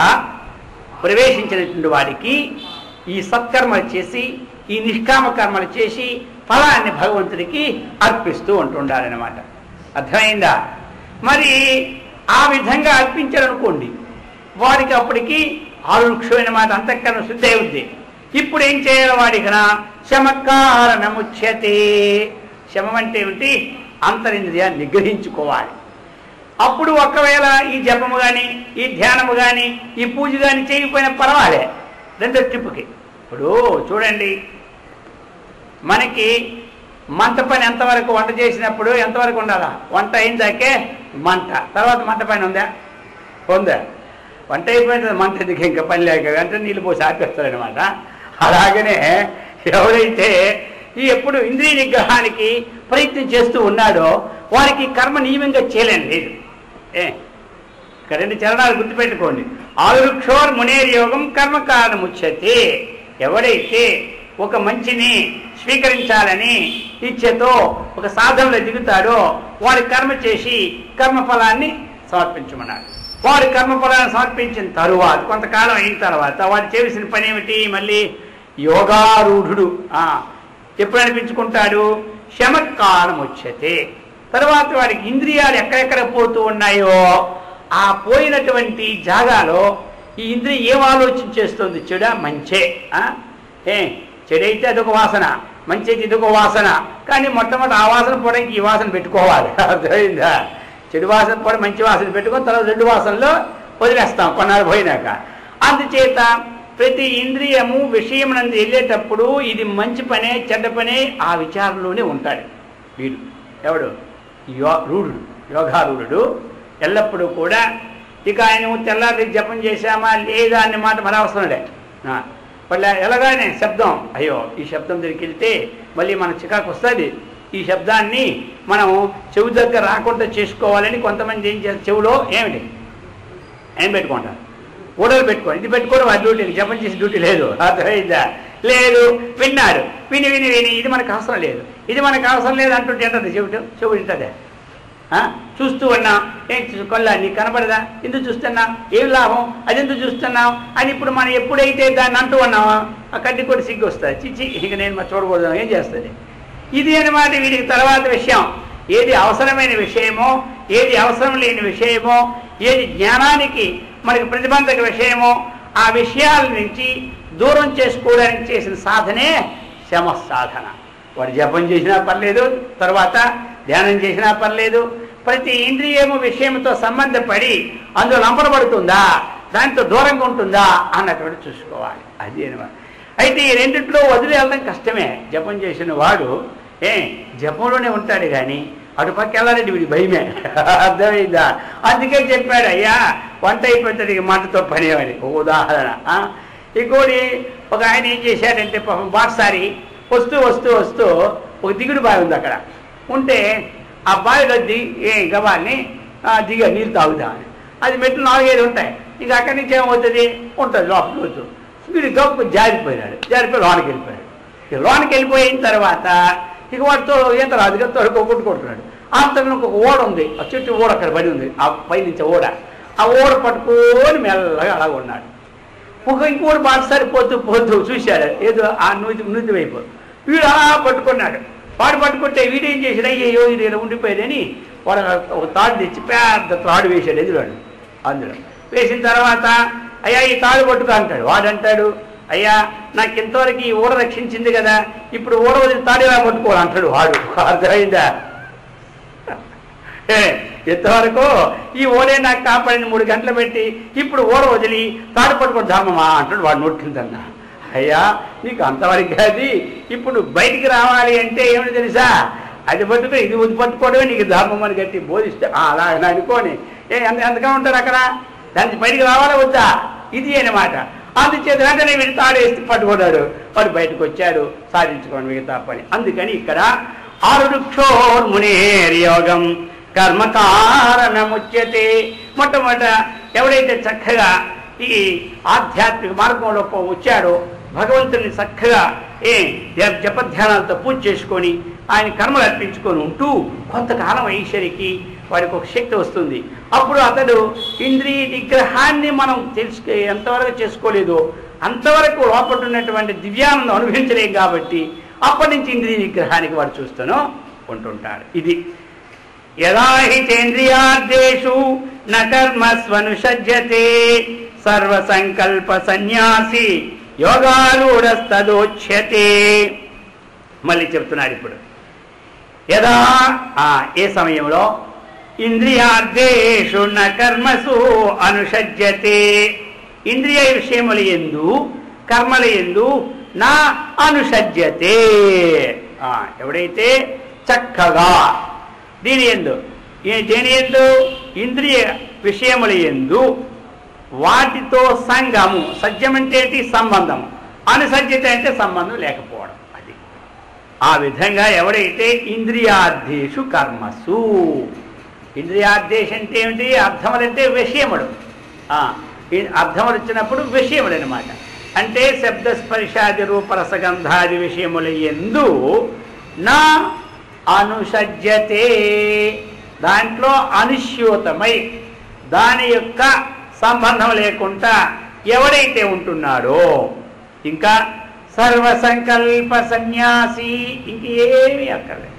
ప్రవేశించినటువంటి వాడికి ఈ సత్కర్మలు చేసి ఈ నిష్కామ కర్మలు చేసి ఫలాన్ని భగవంతుడికి అర్పిస్తూ ఉంటుండాలన్నమాట. అర్థమైందా? మరి ఆ విధంగా అర్పించారనుకోండి, వాడికి అప్పటికి 6 వృక్షం అన్నమాట, అంతఃకరణ శుద్ధి అవుద్ది. ఇప్పుడు ఏం చేయాలి వాడికనా శమకారణముచ్యతే. శమం అంటే ఏమిటి? అంతరింద్రియాన్ని నిగ్రహించుకోవాలి. అప్పుడు ఒకవేళ ఈ జపము కానీ ఈ ధ్యానము కానీ ఈ పూజ కానీ చేయకపోయినా పర్వాలే రెండో ట్రిప్కి. ఇప్పుడు చూడండి, మనకి మంట పని ఎంతవరకు, వంట చేసినప్పుడు ఎంతవరకు ఉండాలా? వంట అయిందాకే మంట, తర్వాత మంట పైన ఉందా? వంట అయిపోయిన మంట ఎందుకు ఇంకా పని లేక అంటే నీళ్ళు పోసి ఆపేస్తారనమాట. అలాగనే ఎవరైతే ఈ ఎప్పుడు ఇంద్రియ నిగ్రహానికి ప్రయత్నం చేస్తూ ఉన్నాడో వారికి కర్మ నియమంగా చేయలేని లేదు. ఇక్కడ 2 చరణాలు గుర్తుపెట్టుకోండి. ఆరుక్షోర్ మునేర్ యోగం కర్మకారణముచ్యతే. ఎవడైతే ఒక మంచిని స్వీకరించాలని ఇచ్చేతో ఒక సాధనలో దిగుతాడో వాడి కర్మ చేసి కర్మఫలాన్ని సమర్పించమన్నాడు. వాడి కర్మఫలాన్ని సమర్పించిన తరువాత కొంతకాలం అయిన తర్వాత వాడు చేసిన పని ఏమిటి? మళ్ళీ యోగారూఢుడు ఎప్పుడు అనిపించుకుంటాడు? శమకాలం వచ్చేతే. తర్వాత వాడికి ఇంద్రియాలు ఎక్కడెక్కడ పోతూ ఉన్నాయో ఆ పోయినటువంటి జాగాలో ఈ ఇంద్రియం ఏం ఆలోచన చేస్తుంది? చెడా మంచే. చెడైతే అదొక వాసన, మంచి అయితే ఇదొక వాసన. కానీ మొట్టమొదటి ఆ వాసన పోవడానికి ఈ వాసన పెట్టుకోవాలి. అర్థమైందా? చెడు వాసన పోవడం మంచి వాసన పెట్టుకొని తర్వాత 2 వాసనలో వదిలేస్తాం కొన్నాళ్ళు పోయినాక. అందుచేత ప్రతి ఇంద్రియము విషయం నందు వెళ్ళేటప్పుడు ఇది మంచి పనే చెడ్డ పనే ఆ విచారంలోనే ఉంటాడు వీడు. ఎవడు? రూఢుడు, యోగారూఢుడు. ఎల్లప్పుడూ కూడా ఇక ఆయన తెల్లారి జపం చేశామా లేదా అనే మాట మన అవసరంలే. మళ్ళీ ఎలాగానే శబ్దం, అయ్యో ఈ శబ్దం దగ్గరికి వెళ్తే మళ్ళీ మన చికాకు వస్తుంది, ఈ శబ్దాన్ని మనం చెవి దగ్గర రాకుండా చేసుకోవాలని కొంతమంది ఏం చేస్తారు? చెవులో ఏం పెట్టుకుంటారు? ఊడలు పెట్టుకోండి. ఇది పెట్టుకోవడం ఆ డ్యూటీ, జపం చేసే డ్యూటీ లేదు. అర్థమైందా? లేదు. విన్నాడు, విని విని విని ఇది మనకు అవసరం లేదు, ఇది మనకు అవసరం లేదు అంటుంటే ఏంటది? చెవు వింటదే. చూస్తూ ఉన్నాం, ఏం కొల్లా నీకు కనపడదా? ఎందుకు చూస్తున్నావు? ఏం లాభం? అది ఎందుకు చూస్తున్నావు అని ఇప్పుడు మనం ఎప్పుడైతే దాన్ని అంటూ ఉన్నామో ఆ కడ్డి కూడా సిగ్గు వస్తుంది. చిచ్చి ఇక నేను మా చూడకూడదు, ఏం చేస్తుంది? ఇది అనమాట వీడికి తర్వాత విషయం. ఏది అవసరమైన విషయమో, ఏది అవసరం లేని విషయమో, ఏది జ్ఞానానికి మనకి ప్రతిబంధక విషయమో ఆ విషయాల నుంచి దూరం చేసుకోవడానికి చేసిన సాధనే శమ సాధన. వాడు జపం చేసినా పర్లేదు, తర్వాత ధ్యానం చేసినా పర్లేదు, ప్రతి ఇంద్రియము విషయంతో సంబంధపడి అందులో లంపడబడుతుందా, దాంతో దూరంగా ఉంటుందా అన్నటువంటి చూసుకోవాలి. అది అనమాట. అయితే ఈ రెండిట్లో వదిలి వెళ్ళడం కష్టమే. జపం చేసిన వాడు జపంలోనే ఉంటాడు కానీ అటుపక్క వెళ్ళాలంటే వీడి భయమే. అర్థమైందా? అందుకే చెప్పాడు, అయ్యా వంట అయిపోతుంది మంటతో పని అని. ఒక ఉదాహరణ. ఇంకోటి ఒక ఆయన ఏం చేశాడంటే పాపం బాటసారి వస్తూ వస్తూ వస్తూ ఒక దిగుడు బావి ఉంది అక్కడ ఉంటే ఆ బావిలో గబాల్ని దిగా నీళ్ళు తాగుతామని. అది మెట్లు 4-5 ఉంటాయి. ఇక అక్కడి నుంచి ఏమవుతుంది? ఉంటుంది లోపలికి వద్దు. వీడు గొప్ప జారిపోయినాడు, జారిపోయి లోనికి వెళ్ళిపోయాడు. ఇక లోనికి వెళ్ళిపోయిన తర్వాత ఇక వాటితో ఈత రాదుగా కొట్టుకుంటున్నాడు. అంతలో ఒక ఓడ ఉంది, ఆ చెట్టు ఓడ అక్కడ పడి ఉంది, ఆ పైనుంచి ఓడ. ఆ ఓడ పట్టుకొని మెల్లగా అలా ఉన్నాడు. ఇంకోటి బాటసారి పోతూ చూశాడు, ఏదో ఆ నూతి వైపు. వీడు అలా పట్టుకున్నాడు. వాడు పట్టుకుంటే వీడేం చేశాడు? అయ్యో ఇది ఇలా ఉండిపోయేదని వాడు ఒక తాడు తెచ్చి పెద్ద తాడు వేశాడు ఎదురాడు. అందులో వేసిన తర్వాత అయ్యా ఈ తాడు పట్టుకో అంటాడు. వాడంటాడు, అయ్యా నాకు ఇంతవరకు ఈ ఊడ రక్షించింది కదా, ఇప్పుడు ఊడ వదిలి తాడు ఎలా పట్టుకోవాలంటాడు వాడు. అర్థమైందా? ఇంతవరకు ఈ ఓడే నాకు కాపాడిన 3 గంటలు పెట్టి ఇప్పుడు ఓడ వదిలి తాడు పట్టుకోవడం ధర్మమా అంటాడు వాడు నోట్కిందన్నా. అయ్యా నీకు అంతవరకు అది ఇప్పుడు బయటికి రావాలి అంటే ఏమిటి తెలుసా? అది పట్టుకో, ఇది వదిలి పట్టుకోవడమే నీకు ధర్మం అని గట్టి బోధిస్తే అలా అనుకోని ఎంతగా ఉంటారు అక్కడ. దానికి బయటికి రావాలా వద్దా? ఇది అనమాట. అందుచేత వెంటనే వీడు తాడేసి పట్టుకున్నాడు. వాడు బయటకు వచ్చాడు, సాధించుకోండి మిగతా పని. అందుకని ఇక్కడ ఆరుక్షోర్మునేర్ యోగం కర్మకారణముచ్యతే. మొట్టమొదట ఎవడైతే చక్కగా ఈ ఆధ్యాత్మిక మార్గంలో వచ్చాడో భగవంతుని చక్కగా జపధ్యానాలతో పూజ చేసుకొని ఆయన కర్మలు అర్పించుకొని ఉంటూ కొంతకాలం అయ్యేసరికి వాడికి ఒక శక్తి వస్తుంది. అప్పుడు అతడు ఇంద్రియ నిగ్రహాన్ని మనం ఎంతవరకు చేసుకోలేదో అంతవరకు లోపల ఉన్నటువంటి దివ్యానందం అనుభవించలేం కాబట్టి అప్పటి నుంచి ఇంద్రియ నిగ్రహానికి వాడు చూస్తూనూ ఉంటుంటాడు. ఇది యదా హి చేంద్రియార్థేషు న కర్మస్వనుషజ్యతే సర్వసంకల్ప సన్యాసి యోగారూఢస్తదోచ్యతే. మళ్ళీ చెప్తున్నాడు ఇప్పుడు. యదా ఏ సమయంలో ఇంద్రియార్థేషు న కర్మసు అనుషజ్యతే, ఇంద్రియ విషయముల యందు కర్మల యందు నా అనుషజ్యతే. ఎవడైతే చక్కగా దేని యందు ఇంద్రియ విషయముల యందు వాటితో సంగము, సజ్జం అంటే ఏంటి? సంబంధం. అనుసజ్జిత అంటే సంబంధం లేకపోవడం. అది ఆ విధంగా ఎవడైతే ఇంద్రియార్థేషు కర్మసు, ఇంద్రియార్థేష అంటే ఏమిటి? అర్థములంటే విషయముడు. అర్థములు వచ్చినప్పుడు విషయముడు అనమాట. అంటే శబ్దస్పర్శాది రూపరసగంధాది విషయముల యందు నా అనుసజ్జతే, దాంట్లో అనుస్యూతమై దాని యొక్క సంబంధం లేకుండా ఎవడైతే ఉంటున్నాడో, ఇంకా సర్వసంకల్ప సన్యాసి, ఇంకేమీ అక్కర్లేదు.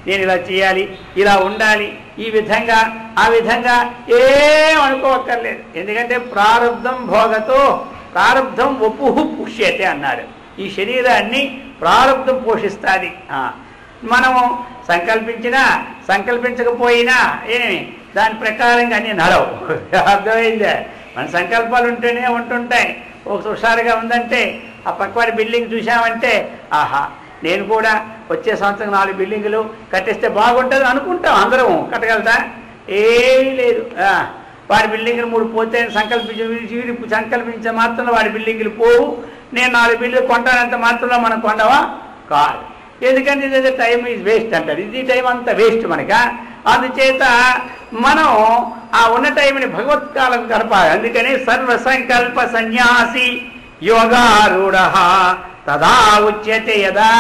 నేను ఇలా చేయాలి, ఇలా ఉండాలి, ఈ విధంగా ఆ విధంగా ఏం అనుకోవక్కర్లేదు. ఎందుకంటే ప్రారబ్ధం భోగతో ప్రారబ్ధం వపుహు పుష్యతే అన్నాడు. ఈ శరీరాన్ని ప్రారబ్ధం పోషిస్తుంది. మనము సంకల్పించినా సంకల్పించకపోయినా ఏమి దాని ప్రకారంగా అన్నీ నడవు. అర్థమైందే? మన సంకల్పాలు ఉంటేనే ఉంటుంటాయి. ఒక హుషారుగా ఉందంటే ఆ పక్కవారి బిల్డింగ్ చూసామంటే ఆహా నేను కూడా వచ్చే సంవత్సరం 4 బిల్డింగులు కట్టిస్తే బాగుంటుంది అనుకుంటాం. అందరం కట్టగలదా? ఏమీ లేదు. వాడి బిల్డింగులు 3 పోతే సంకల్పించే మాత్రంలో వాడి బిల్డింగులు పోవు. నేను 4 బిల్డింగులు కొంటానంత మాత్రంలో మనం కొండవా? కాదు. ఎందుకంటే ఇది టైం ఈజ్ వేస్ట్ అంటారు. ఇది టైం అంతా వేస్ట్ మనక. అందుచేత మనం ఆ ఉన్న టైంని భగవత్కాలం గడపాలి. అందుకని సర్వసంకల్ప సన్యాసి యోగారూఢ తదా ఉచ్యతే. యదా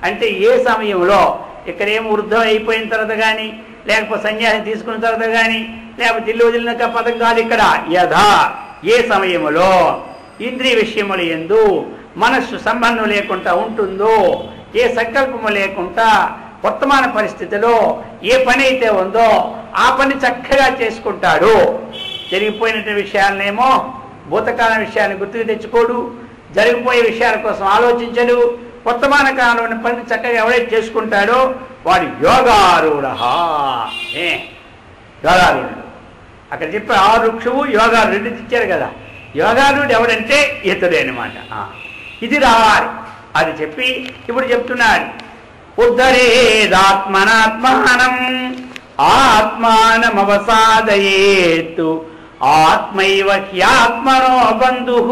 అంటే ఏ సమయంలో, ఇక్కడేమో వృద్ధం అయిపోయిన తర్వాత కానీ, లేకపోతే సన్యాసం తీసుకున్న తర్వాత కానీ, లేకపోతే ఇల్లు వదిలిన పదం కాదు ఇక్కడ. యథా ఏ సమయంలో ఇంద్రియ విషయముల యందు మనస్సు సంబంధం లేకుండా ఉంటుందో, ఏ సంకల్పము లేకుండా వర్తమాన పరిస్థితిలో ఏ పని అయితే ఉందో ఆ పని చక్కగా చేసుకుంటాడు. జరిగిపోయిన విషయాలనేమో భూతకాల విషయాన్ని గుర్తుకు తెచ్చుకోడు, జరిగిపోయే విషయాల కోసం ఆలోచించడు. వర్తమాన కాలంలోని పని చక్కగా ఎవరైతే చేసుకుంటాడో వాడు యోగారూఢ. యోగారూఢుడు అక్కడ చెప్పి ఆరుక్షువు యోగాలు 2 ఇచ్చారు కదా. యోగారూఢుడు ఎవడంటే ఇతడే అనమాట. ఇది రావాలి. అది చెప్పి ఇప్పుడు చెప్తున్నాడు, ఉద్ధరేదాత్మనాత్మానం ఆత్మానమవసాదయేత్ ఆత్మైవ హ్యాత్మనో బంధుః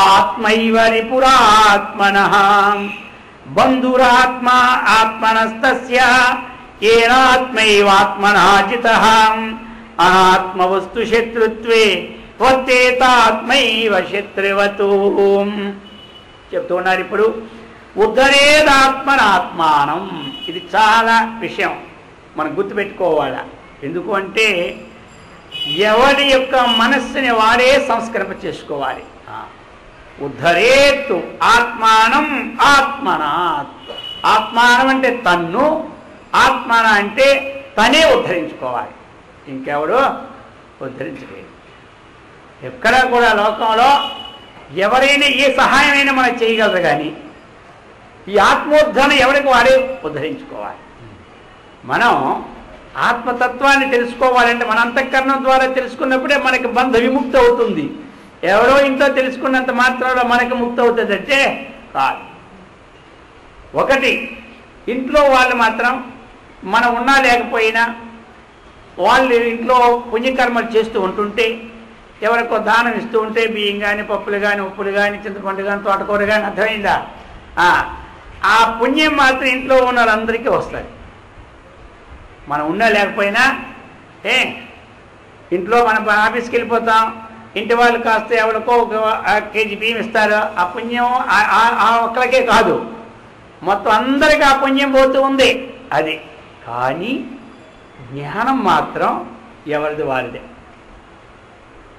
ఆత్మైవ రిపురాత్మనః బంధురాత్మా ఆత్మనస్తస్య ఏనాత్మైవాత్మనః జితః అనాత్మవస్తు శత్రుత్వే వర్తేతాత్మైవ శత్రువతు. చెప్తున్నారు ఇప్పుడు ఉద్ధరేదాత్మనాత్మానం. ఇది చాలా విషయం మనం గుర్తుపెట్టుకోవాలా. ఎందుకు అంటే ఎవరి యొక్క మనస్సుని వాడే సంస్కరణ చేసుకోవాలి. ఉద్ధరేత్తు ఆత్మానం ఆత్మనాత్. ఆత్మానం అంటే తన్ను, ఆత్మాన అంటే తనే ఉద్ధరించుకోవాలి. ఇంకెవడు ఉద్ధరించలేదు. ఎక్కడా కూడా లోకంలో ఎవరైనా ఏ సహాయమైనా మనం చేయగలరు, కానీ ఈ ఆత్మోద్ధరణ ఎవరికి వాడే ఉద్ధరించుకోవాలి. మనం ఆత్మతత్వాన్ని తెలుసుకోవాలంటే మన అంతఃకరణం ద్వారా తెలుసుకున్నప్పుడే మనకి బంధ విముక్తి అవుతుంది. ఎవరో ఇంట్లో తెలుసుకున్నంత మాత్రంలో మనకి ముక్తి అవుతుందంటే కాదు. ఒకటి, ఇంట్లో వాళ్ళు మాత్రం మనం ఉన్నా లేకపోయినా వాళ్ళు ఇంట్లో పుణ్యకర్మలు చేస్తూ ఉంటుంటే, ఎవరికో దానం ఇస్తూ ఉంటే బియ్యం కానీ పప్పులు కానీ ఉప్పులు కానీ చింతపండు కానీ తోటకూర కానీ, అర్థమైందా? ఆ పుణ్యం మాత్రం ఇంట్లో ఉన్న వాళ్ళందరికీ వస్తుంది. మనం ఉన్నా లేకపోయినా ఇంట్లో మనం ఆఫీస్కి వెళ్ళిపోతాం, ఇంటి వాళ్ళు కాస్త ఎవరికో 1 కేజీ బియ్యం ఇస్తారు. ఆ పుణ్యం ఆ ఒక్కరికే కాదు, మొత్తం అందరికీ ఆ పుణ్యం పోతూ ఉంది. అది కానీ జ్ఞానం మాత్రం ఎవరిది వారిదే.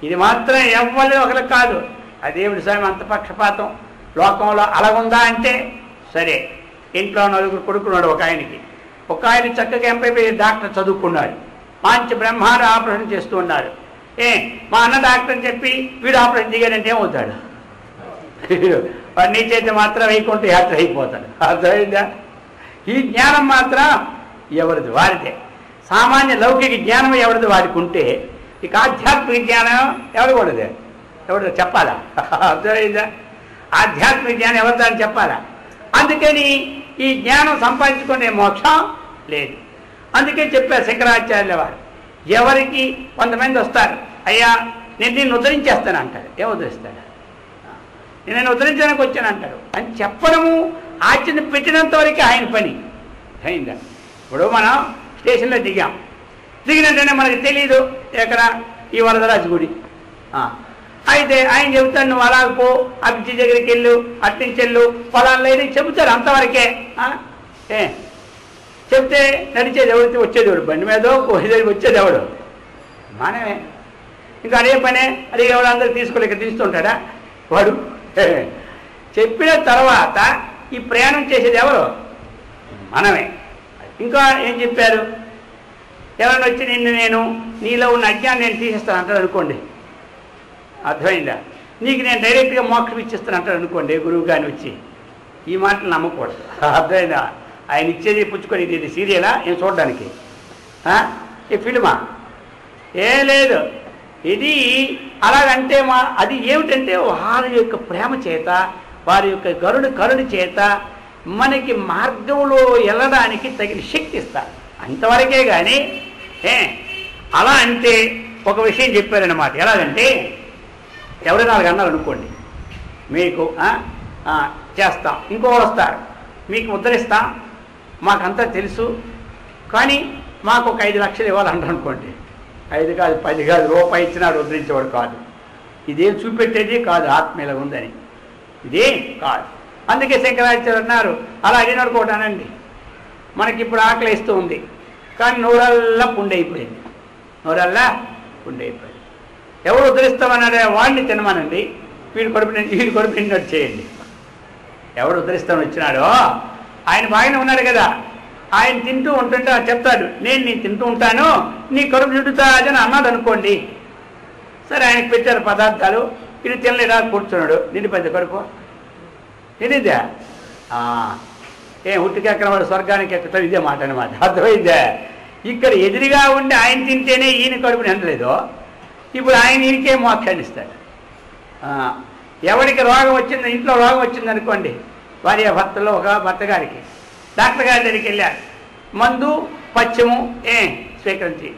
ఇది మాత్రం ఎవరిది ఒకరికి కాదు. అదేమిటి స్వామి అంత పక్షపాతం లోకంలో అలాగుందా అంటే, సరే ఇంట్లో 4 కొడుకున్నాడు ఒక ఆయనకి. ఒక ఆయన చక్కగా ఎంపీపీ డాక్టర్ చదువుకున్నాడు, మంచి బ్రహ్మాండ ఆపరేషన్ చేస్తూ ఉన్నాడు. మా అన్న డాక్టర్ అని చెప్పి వీడు ఆపరేషన్ దిగాడంటే ఏమవుతాడు? వాడు నీ చేతి మాత్రం వైకుంఠ యాత్ర అయిపోతాడు. అర్థమైందా? ఈ జ్ఞానం మాత్రం ఎవరిది వారిదే. సామాన్య లౌకిక జ్ఞానం ఎవరిది వారికి ఉంటే, ఇక ఆధ్యాత్మిక జ్ఞానం ఎవరికూడదే? ఎవరిదో చెప్పాలా? అర్థమైందా? ఆధ్యాత్మిక జ్ఞానం ఎవరిదో అని చెప్పాలా? అందుకని ఈ జ్ఞానం సంపాదించుకునే మోక్షం లేదు. అందుకే చెప్పారు శంకరాచార్యుల వారు, ఎవరికి కొంతమంది వస్తారు, అయ్యా నేను నిన్ను ఉద్ధరించేస్తాను అంటాడు. ఏం ఉద్ధరిస్తాడు? నేను ఉద్ధరించడానికి వచ్చాను అంటాడు అని చెప్పడము ఆచరణ పెట్టినంత వరకు ఆయన పని అయిందా. ఇప్పుడు మనం స్టేషన్లో దిగినట్టనే మనకి తెలియదు ఎక్కడ ఈ వరదరాజు గుడి. అయితే ఆయన చెబుతాడు నువ్వు అలాగ పో, ఆ బ్రిడ్జి దగ్గరికి వెళ్ళు, అట్నుంచి వెళ్ళు, పొలాల్లో చెబుతారు అంతవరకే. చెప్తే నడిచేది ఎవరితో వచ్చేదేవుడు, బండి మీదో వచ్చేది ఎవడు? మనమే. ఇంకా అదే పనే, అదే ఎవడు అందరూ తీసుకోలేక తీస్తుంటాడా వాడు? చెప్పిన తర్వాత ఈ ప్రయాణం చేసేది ఎవరు? మనమే. ఇంకా ఏం చెప్పారు? ఎవరైనా వచ్చి నేను నీలో ఉన్న అజ్ఞానం నేను తీసేస్తాను అంటాడు అనుకోండి, అర్థమైందా? నీకు నేను డైరెక్ట్గా మోక్షం ఇచ్చేస్తాను అంటాడు అనుకోండి గురువు గారిని వచ్చి. ఈ మాటలు నమ్మకూడదు, అర్థమైందా? ఆయన ఇచ్చేది పుచ్చుకొని ఇది సీరియలా ఏం చూడడానికి? ఈ ఫిల్మా? ఏం లేదు. ఇది అలాగంటే అది ఏమిటంటే వారి యొక్క ప్రేమ చేత, వారి యొక్క కరుణ చేత మనకి మార్గంలో వెళ్ళడానికి తగిన శక్తి ఇస్తారు, అంతవరకే. కానీ అలా అంటే ఒక విషయం చెప్పారన్నమాట. ఎలాగంటే ఎవరైనా అలాగ అన్నారు అనుకోండి, మీకు చేస్తాం, ఇంకోళ్ళు వస్తారు మీకు ఉద్ధరిస్తాం, మాకంతా తెలుసు, కానీ మాకు ఒక 5 లక్షలు ఇవ్వాలంటారు అనుకోండి. 5 కాదు 10 కాదు, రూపాయి ఇచ్చినాడు ఉద్ధరించేవాడు కాదు. ఇదేం చూపెట్టేది కాదు ఆత్మ ఇలా ఉందని, ఇదేం కాదు. అందుకే శంకరాచార్య అన్నారు అలా అడిగినడుకోవటానండి. మనకి ఇప్పుడు ఆకలి ఇస్తూ ఉంది, కానీ నోరల్లా పుండైపోయింది, నోరల్లా పుండైపోయింది. ఎవరు ఉద్ధరిస్తామన్నాడే వాడిని తినమానండి, వీడి కడుపు నిన్నట్టు చేయండి. ఎవడు ఉద్ధరిస్తామని వచ్చినాడో ఆయన బాగానే ఉన్నాడు కదా, ఆయన తింటూ ఉంటుంటే చెప్తాడు నేను తింటూ ఉంటాను, నీ కడుపు నిండుతాదని అన్నాడు అనుకోండి. సరే ఆయనకి పెట్టారు పదార్థాలు, ఇది తినలేదా కూర్చున్నాడు, నిండి పెద్ద కడుపు తినేదా? ఉట్టికి ఎక్కడ వాడు స్వర్గానికి ఎక్కుతాడు, ఇదే మాట అనమాట, అర్థమైందే? ఇక్కడ ఎదురుగా ఉండి ఆయన తింటేనే ఈయన కడుపు నిండలేదు, ఇప్పుడు ఆయన ఈయనకే మోక్షాన్ని ఇస్తాడు. ఎవరికి రోగం వచ్చిందో, ఇంట్లో రోగం వచ్చింది అనుకోండి, భార్య భర్తలో ఒక భర్త గారికి డాక్టర్ గారి దగ్గరికి వెళ్ళారు, మందు పచ్చము స్వీకరించి,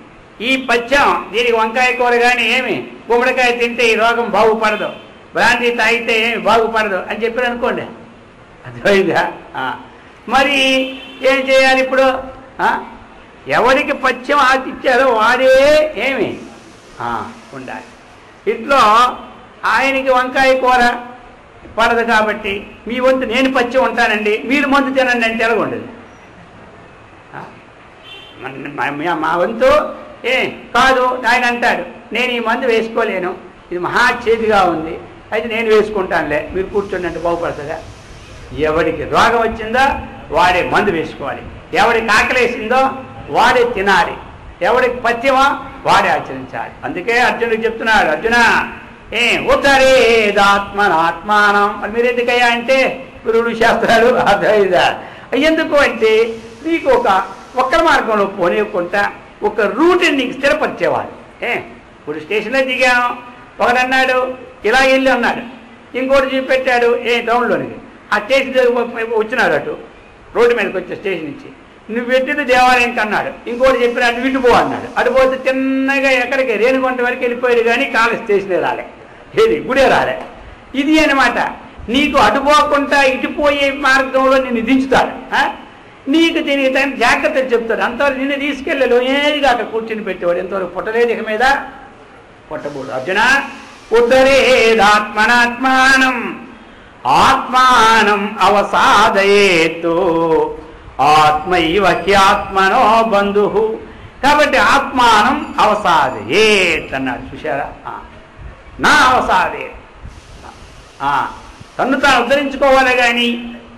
ఈ పచ్చం దీనికి వంకాయ కూర కానీ ఏమి గుమ్మడికాయ తింటే ఈ రోగం బాగుపడదు, బ్రాంతి తాగితే ఏమి బాగుపడదు అని చెప్పారు అనుకోండి, అర్థమైందా? మరి ఏం చేయాలి ఇప్పుడు? ఎవరికి పచ్చం ఆతిచ్చారో వాడే ఏమి ఉండాలి. ఇంట్లో ఆయనకి వంకాయ కూర పడదు కాబట్టి మీ వంతు నేను పచ్చం ఉంటానండి, మీరు మందు తినండి అంటే ఎలాగ ఉండదు? మా వంతు కాదు. ఆయన అంటాడు నేను ఈ మందు వేసుకోలేను, ఇది మహా చేతిగా ఉంది, అయితే నేను వేసుకుంటానులే, మీరు కూర్చోండి అంటే బాగుపడుతుందా? ఎవరికి రోగం వచ్చిందో వాడే మందు వేసుకోవాలి, ఎవరికి ఆకలేసిందో వాడే తినాలి, ఎవరికి పథ్యమో వాడే ఆచరించాలి. అందుకే అర్జునుడికి చెప్తున్నాడు, అర్జున ఉత్తరేదాత్మనాత్మానం. మరి మీరు ఎందుకయ్యా అంటే గురువుడు శాస్త్రాలు అర్థమైందా? ఎందుకు అంటే నీకు ఒక్కరి మార్గంలో పోనీయకుండా ఒక రూట్ని నీకు స్థిరపరిచేవాడు. ఇప్పుడు స్టేషన్లో దిగాం, ఒకడన్నాడు ఇలా వెళ్ళి అన్నాడు, ఇంకోటి చూపెట్టాడు టౌన్లోనికి, ఆ స్టేషన్ వచ్చినాడు, అటు రోడ్డు మీదకి వచ్చే స్టేషన్ నుంచి నువ్వు పెట్టిన దేవాలయంకి అన్నాడు, ఇంకోటి చెప్పినాడు నువ్వు ఇటు పో అన్నాడు. అటు పోతే చిన్నగా ఎక్కడికి రేణుగుంట వరకు వెళ్ళిపోయాడు, కానీ కాలేజ్ స్టేషనే రాలే, ఏది గుడే రాలే. ఇది అనమాట, నీకు అటుపోకుండా ఇటుపోయే మార్గంలో నిన్ను దించుతాడు, నీకు దీనికి తగిన జాగ్రత్తలు చెప్తాడు. అంతవరకు నిన్ను తీసుకెళ్ళాలి ఏది కాక కూర్చుని పెట్టేవాడు, ఎంతవరకు పుట్టలేదు ఇక మీద పుట్టబోడు. అర్జున ఉద్ధరేదాత్మనాత్మానం ఆత్మానం అవసాదయేతు ఆత్మైవ హ్యాత్మనో బంధు. కాబట్టి ఆత్మానం అవసాదయేత్ అన్నాడు, చూశారా? నా అవసాదే, తను తాను ఉద్ధరించుకోవాలి, కానీ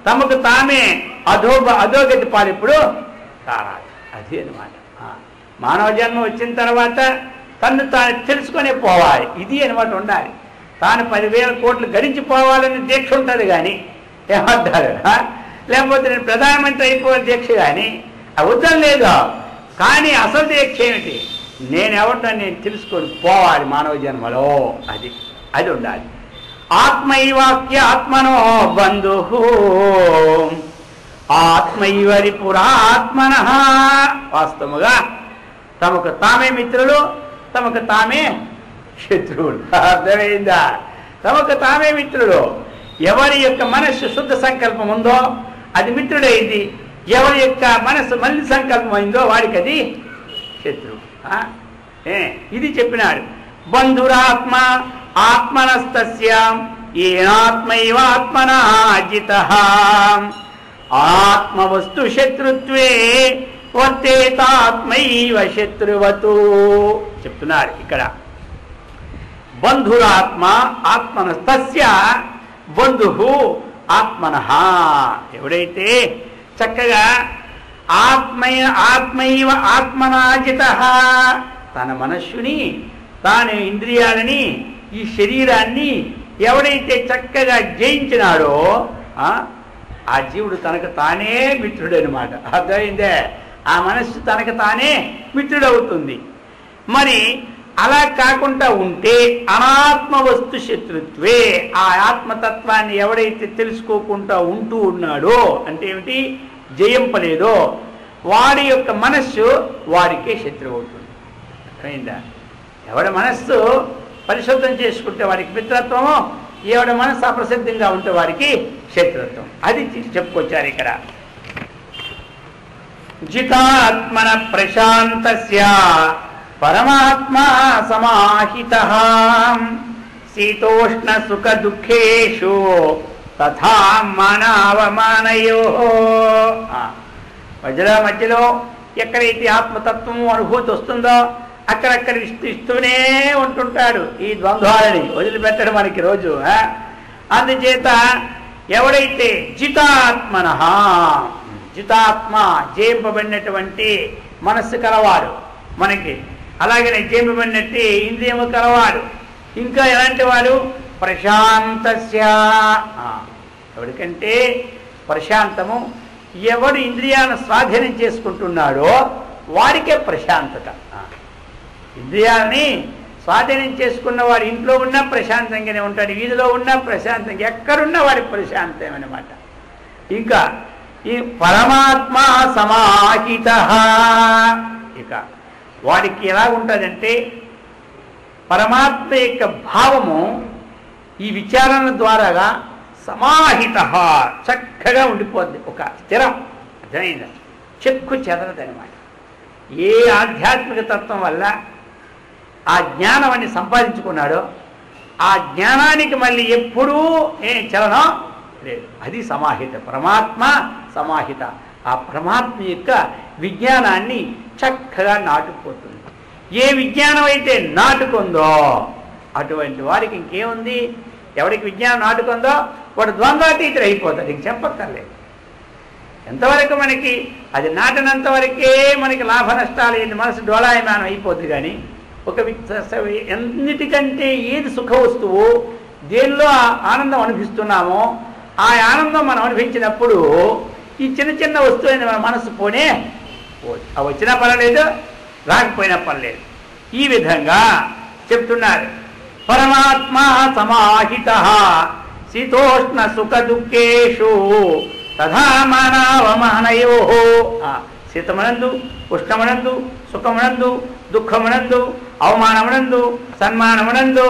తమకు తామే అధోగతి పాలిప్పుడు కారాలి. అది అనమాట. మానవ జన్మ వచ్చిన తర్వాత తను తాను తెలుసుకునే పోవాలి, ఇది అనమాట ఉండాలి. తాను 10,000 కోట్లు గడించిపోవాలని దీక్ష ఉంటుంది, కానీ ఏమంటారు, లేకపోతే నేను ప్రధానమంత్రి అయిపోవాలి దీక్ష, కానీ వద్దని లేదు. కానీ అసలు దీక్ష ఏమిటి? నేనెవరిని నేను తెలుసుకొని పోవాలి మానవ జన్మలో, అది ఉండాలి. ఆత్మైవాక్య ఆత్మనో బంధు ఆత్మైవరి పురాత్మన. వాస్తవముగా తమకు తామే మిత్రులు, తమకు తామే శత్రువులు. అర్థమైందా? తమకు తామే మిత్రుడు. ఎవరి యొక్క మనస్సు శుద్ధ సంకల్పం ఉందో అది మిత్రుడైంది, ఎవరి యొక్క మనస్సు మళ్ళీ సంకల్పం అయిందో వాడికి అది శత్రువు. ఇది చెప్పినాడు. బంధురాత్మ ఆత్మనస్తస్యాం ఏనాత్మైవ ఆత్మనా జితః ఆత్మవస్తు శత్రుత్వే వర్తేతాత్మైవ శత్రువతు చెప్తున్నారు ఇక్కడ. బంధురాత్మ ఆత్మనస్తస్య బంధు ఆత్మనః ఎవడైతే చక్కగా ఆత్మైవ ఆత్మనా జితః తన మనస్సుని తాను ఇంద్రియాలని ఈ శరీరాన్ని ఎవడైతే చక్కగా జయించినాడో ఆ జీవుడు తనకు తానే మిత్రుడు అనమాట. అర్థమైందే? ఆ మనస్సు తనకు తానే మిత్రుడవుతుంది. మరి అలా కాకుండా ఉంటే అనాత్మ వస్తు శత్రుత్వే ఆ ఆత్మతత్వాన్ని ఎవడైతే తెలుసుకోకుండా ఉంటూ ఉన్నాడో అంటే ఏమిటి, జయింపలేదో వాడి యొక్క మనస్సు వాడికే శత్రువు అవుతుంది. అర్థమైందా? ఎవడి మనస్సు పరిశుద్ధం చేసుకుంటే వాడికి మిత్రత్వము, ఎవడి మనస్సు అప్రసిద్ధంగా ఉంటే వాడికి శత్రుత్వం. అది చెప్పుకొచ్చారు ఇక్కడ. జితాత్మన ప్రశాంతస్య పరమాత్మా సమాహితః శీతోష్ణ సుఖ దుఃఖేషు తథా మానవమానయోః. మధ్యలో ఎక్కడైతే ఆత్మతత్వము అనుభూతి వస్తుందో అక్కడక్కడ ఇస్తూనే ఉంటుంటాడు. ఈ ద్వంద్వాలని వదిలిపెట్టడం మనకి రోజు. అందుచేత ఎవడైతే జితాత్మనః జితాత్మ జయింపబడినటువంటి మనస్సు కలవాడు మనకి, అలాగనే జయింపబడినట్టు ఇంద్రియము కలవాడు. ఇంకా ఎలాంటి వాడు? ప్రశాంతస్య ఎవరికంటే ప్రశాంతము, ఎవడు ఇంద్రియాలను స్వాధీనం చేసుకుంటున్నాడో వాడికే ప్రశాంతత. ఇంద్రియాలని స్వాధీనం చేసుకున్న వాడు ఇంట్లో ఉన్నా ప్రశాంతంగానే ఉంటాడు, వీధిలో ఉన్నా ప్రశాంతంగా, ఎక్కడున్నా వాడి ప్రశాంతం అన్నమాట. ఇంకా ఈ పరమాత్మ సమాహితః ఇక వాడికి ఎలా ఉంటుందంటే పరమాత్మ యొక్క భావము ఈ విచారణ ద్వారాగా సమాహితః చక్కగా ఉండిపోద్ది, ఒక స్థిరం. అర్థమైందా? చెక్కు చెదరదనమాట. ఏ ఆధ్యాత్మిక తత్వం వల్ల ఆ జ్ఞానాన్ని సంపాదించుకున్నాడో ఆ జ్ఞానానికి మళ్ళీ ఎప్పుడూ చలనం లేదు. అది సమాహిత, పరమాత్మ సమాహిత. ఆ పరమాత్మ యొక్క విజ్ఞానాన్ని చక్కగా నాటుకుపోతుంది. ఏ విజ్ఞానం అయితే నాటుకుందో అటువంటి వారికి ఇంకేముంది? ఎవరికి విజ్ఞానం నాటుకుందో వాడు ద్వంద్వాతీతుడు అయిపోతాడు, ఇంక చెప్పక్కర్లేదు. ఎంతవరకు మనకి అది నాటినంత వరకే మనకి లాభ నష్టాలు ఏంటి, మనసు డోలాయమానం అయిపోద్ది. కానీ ఒక ఎన్నిటికంటే ఏది సుఖ వస్తువు, దేనిలో ఆనందం అనిపిస్తున్నామో ఆ ఆనందం మనం అనిపించినప్పుడు ఈ చిన్న చిన్న వస్తువుని మన మనసు పోనే అవి వచ్చినా పర్వాలేదు, రాకపోయినా పర్లేదు. ఈ విధంగా చెప్తున్నారు. పరమాత్మ సమాహితః శీతోష్ణ సుఖ దుఃఖేషు తథా మానవమానయోః. శీతమనందు, ఉష్ణమనందు, సుఖమనందు, దుఃఖమనందు, అవమానమనందు, సన్మానమనందు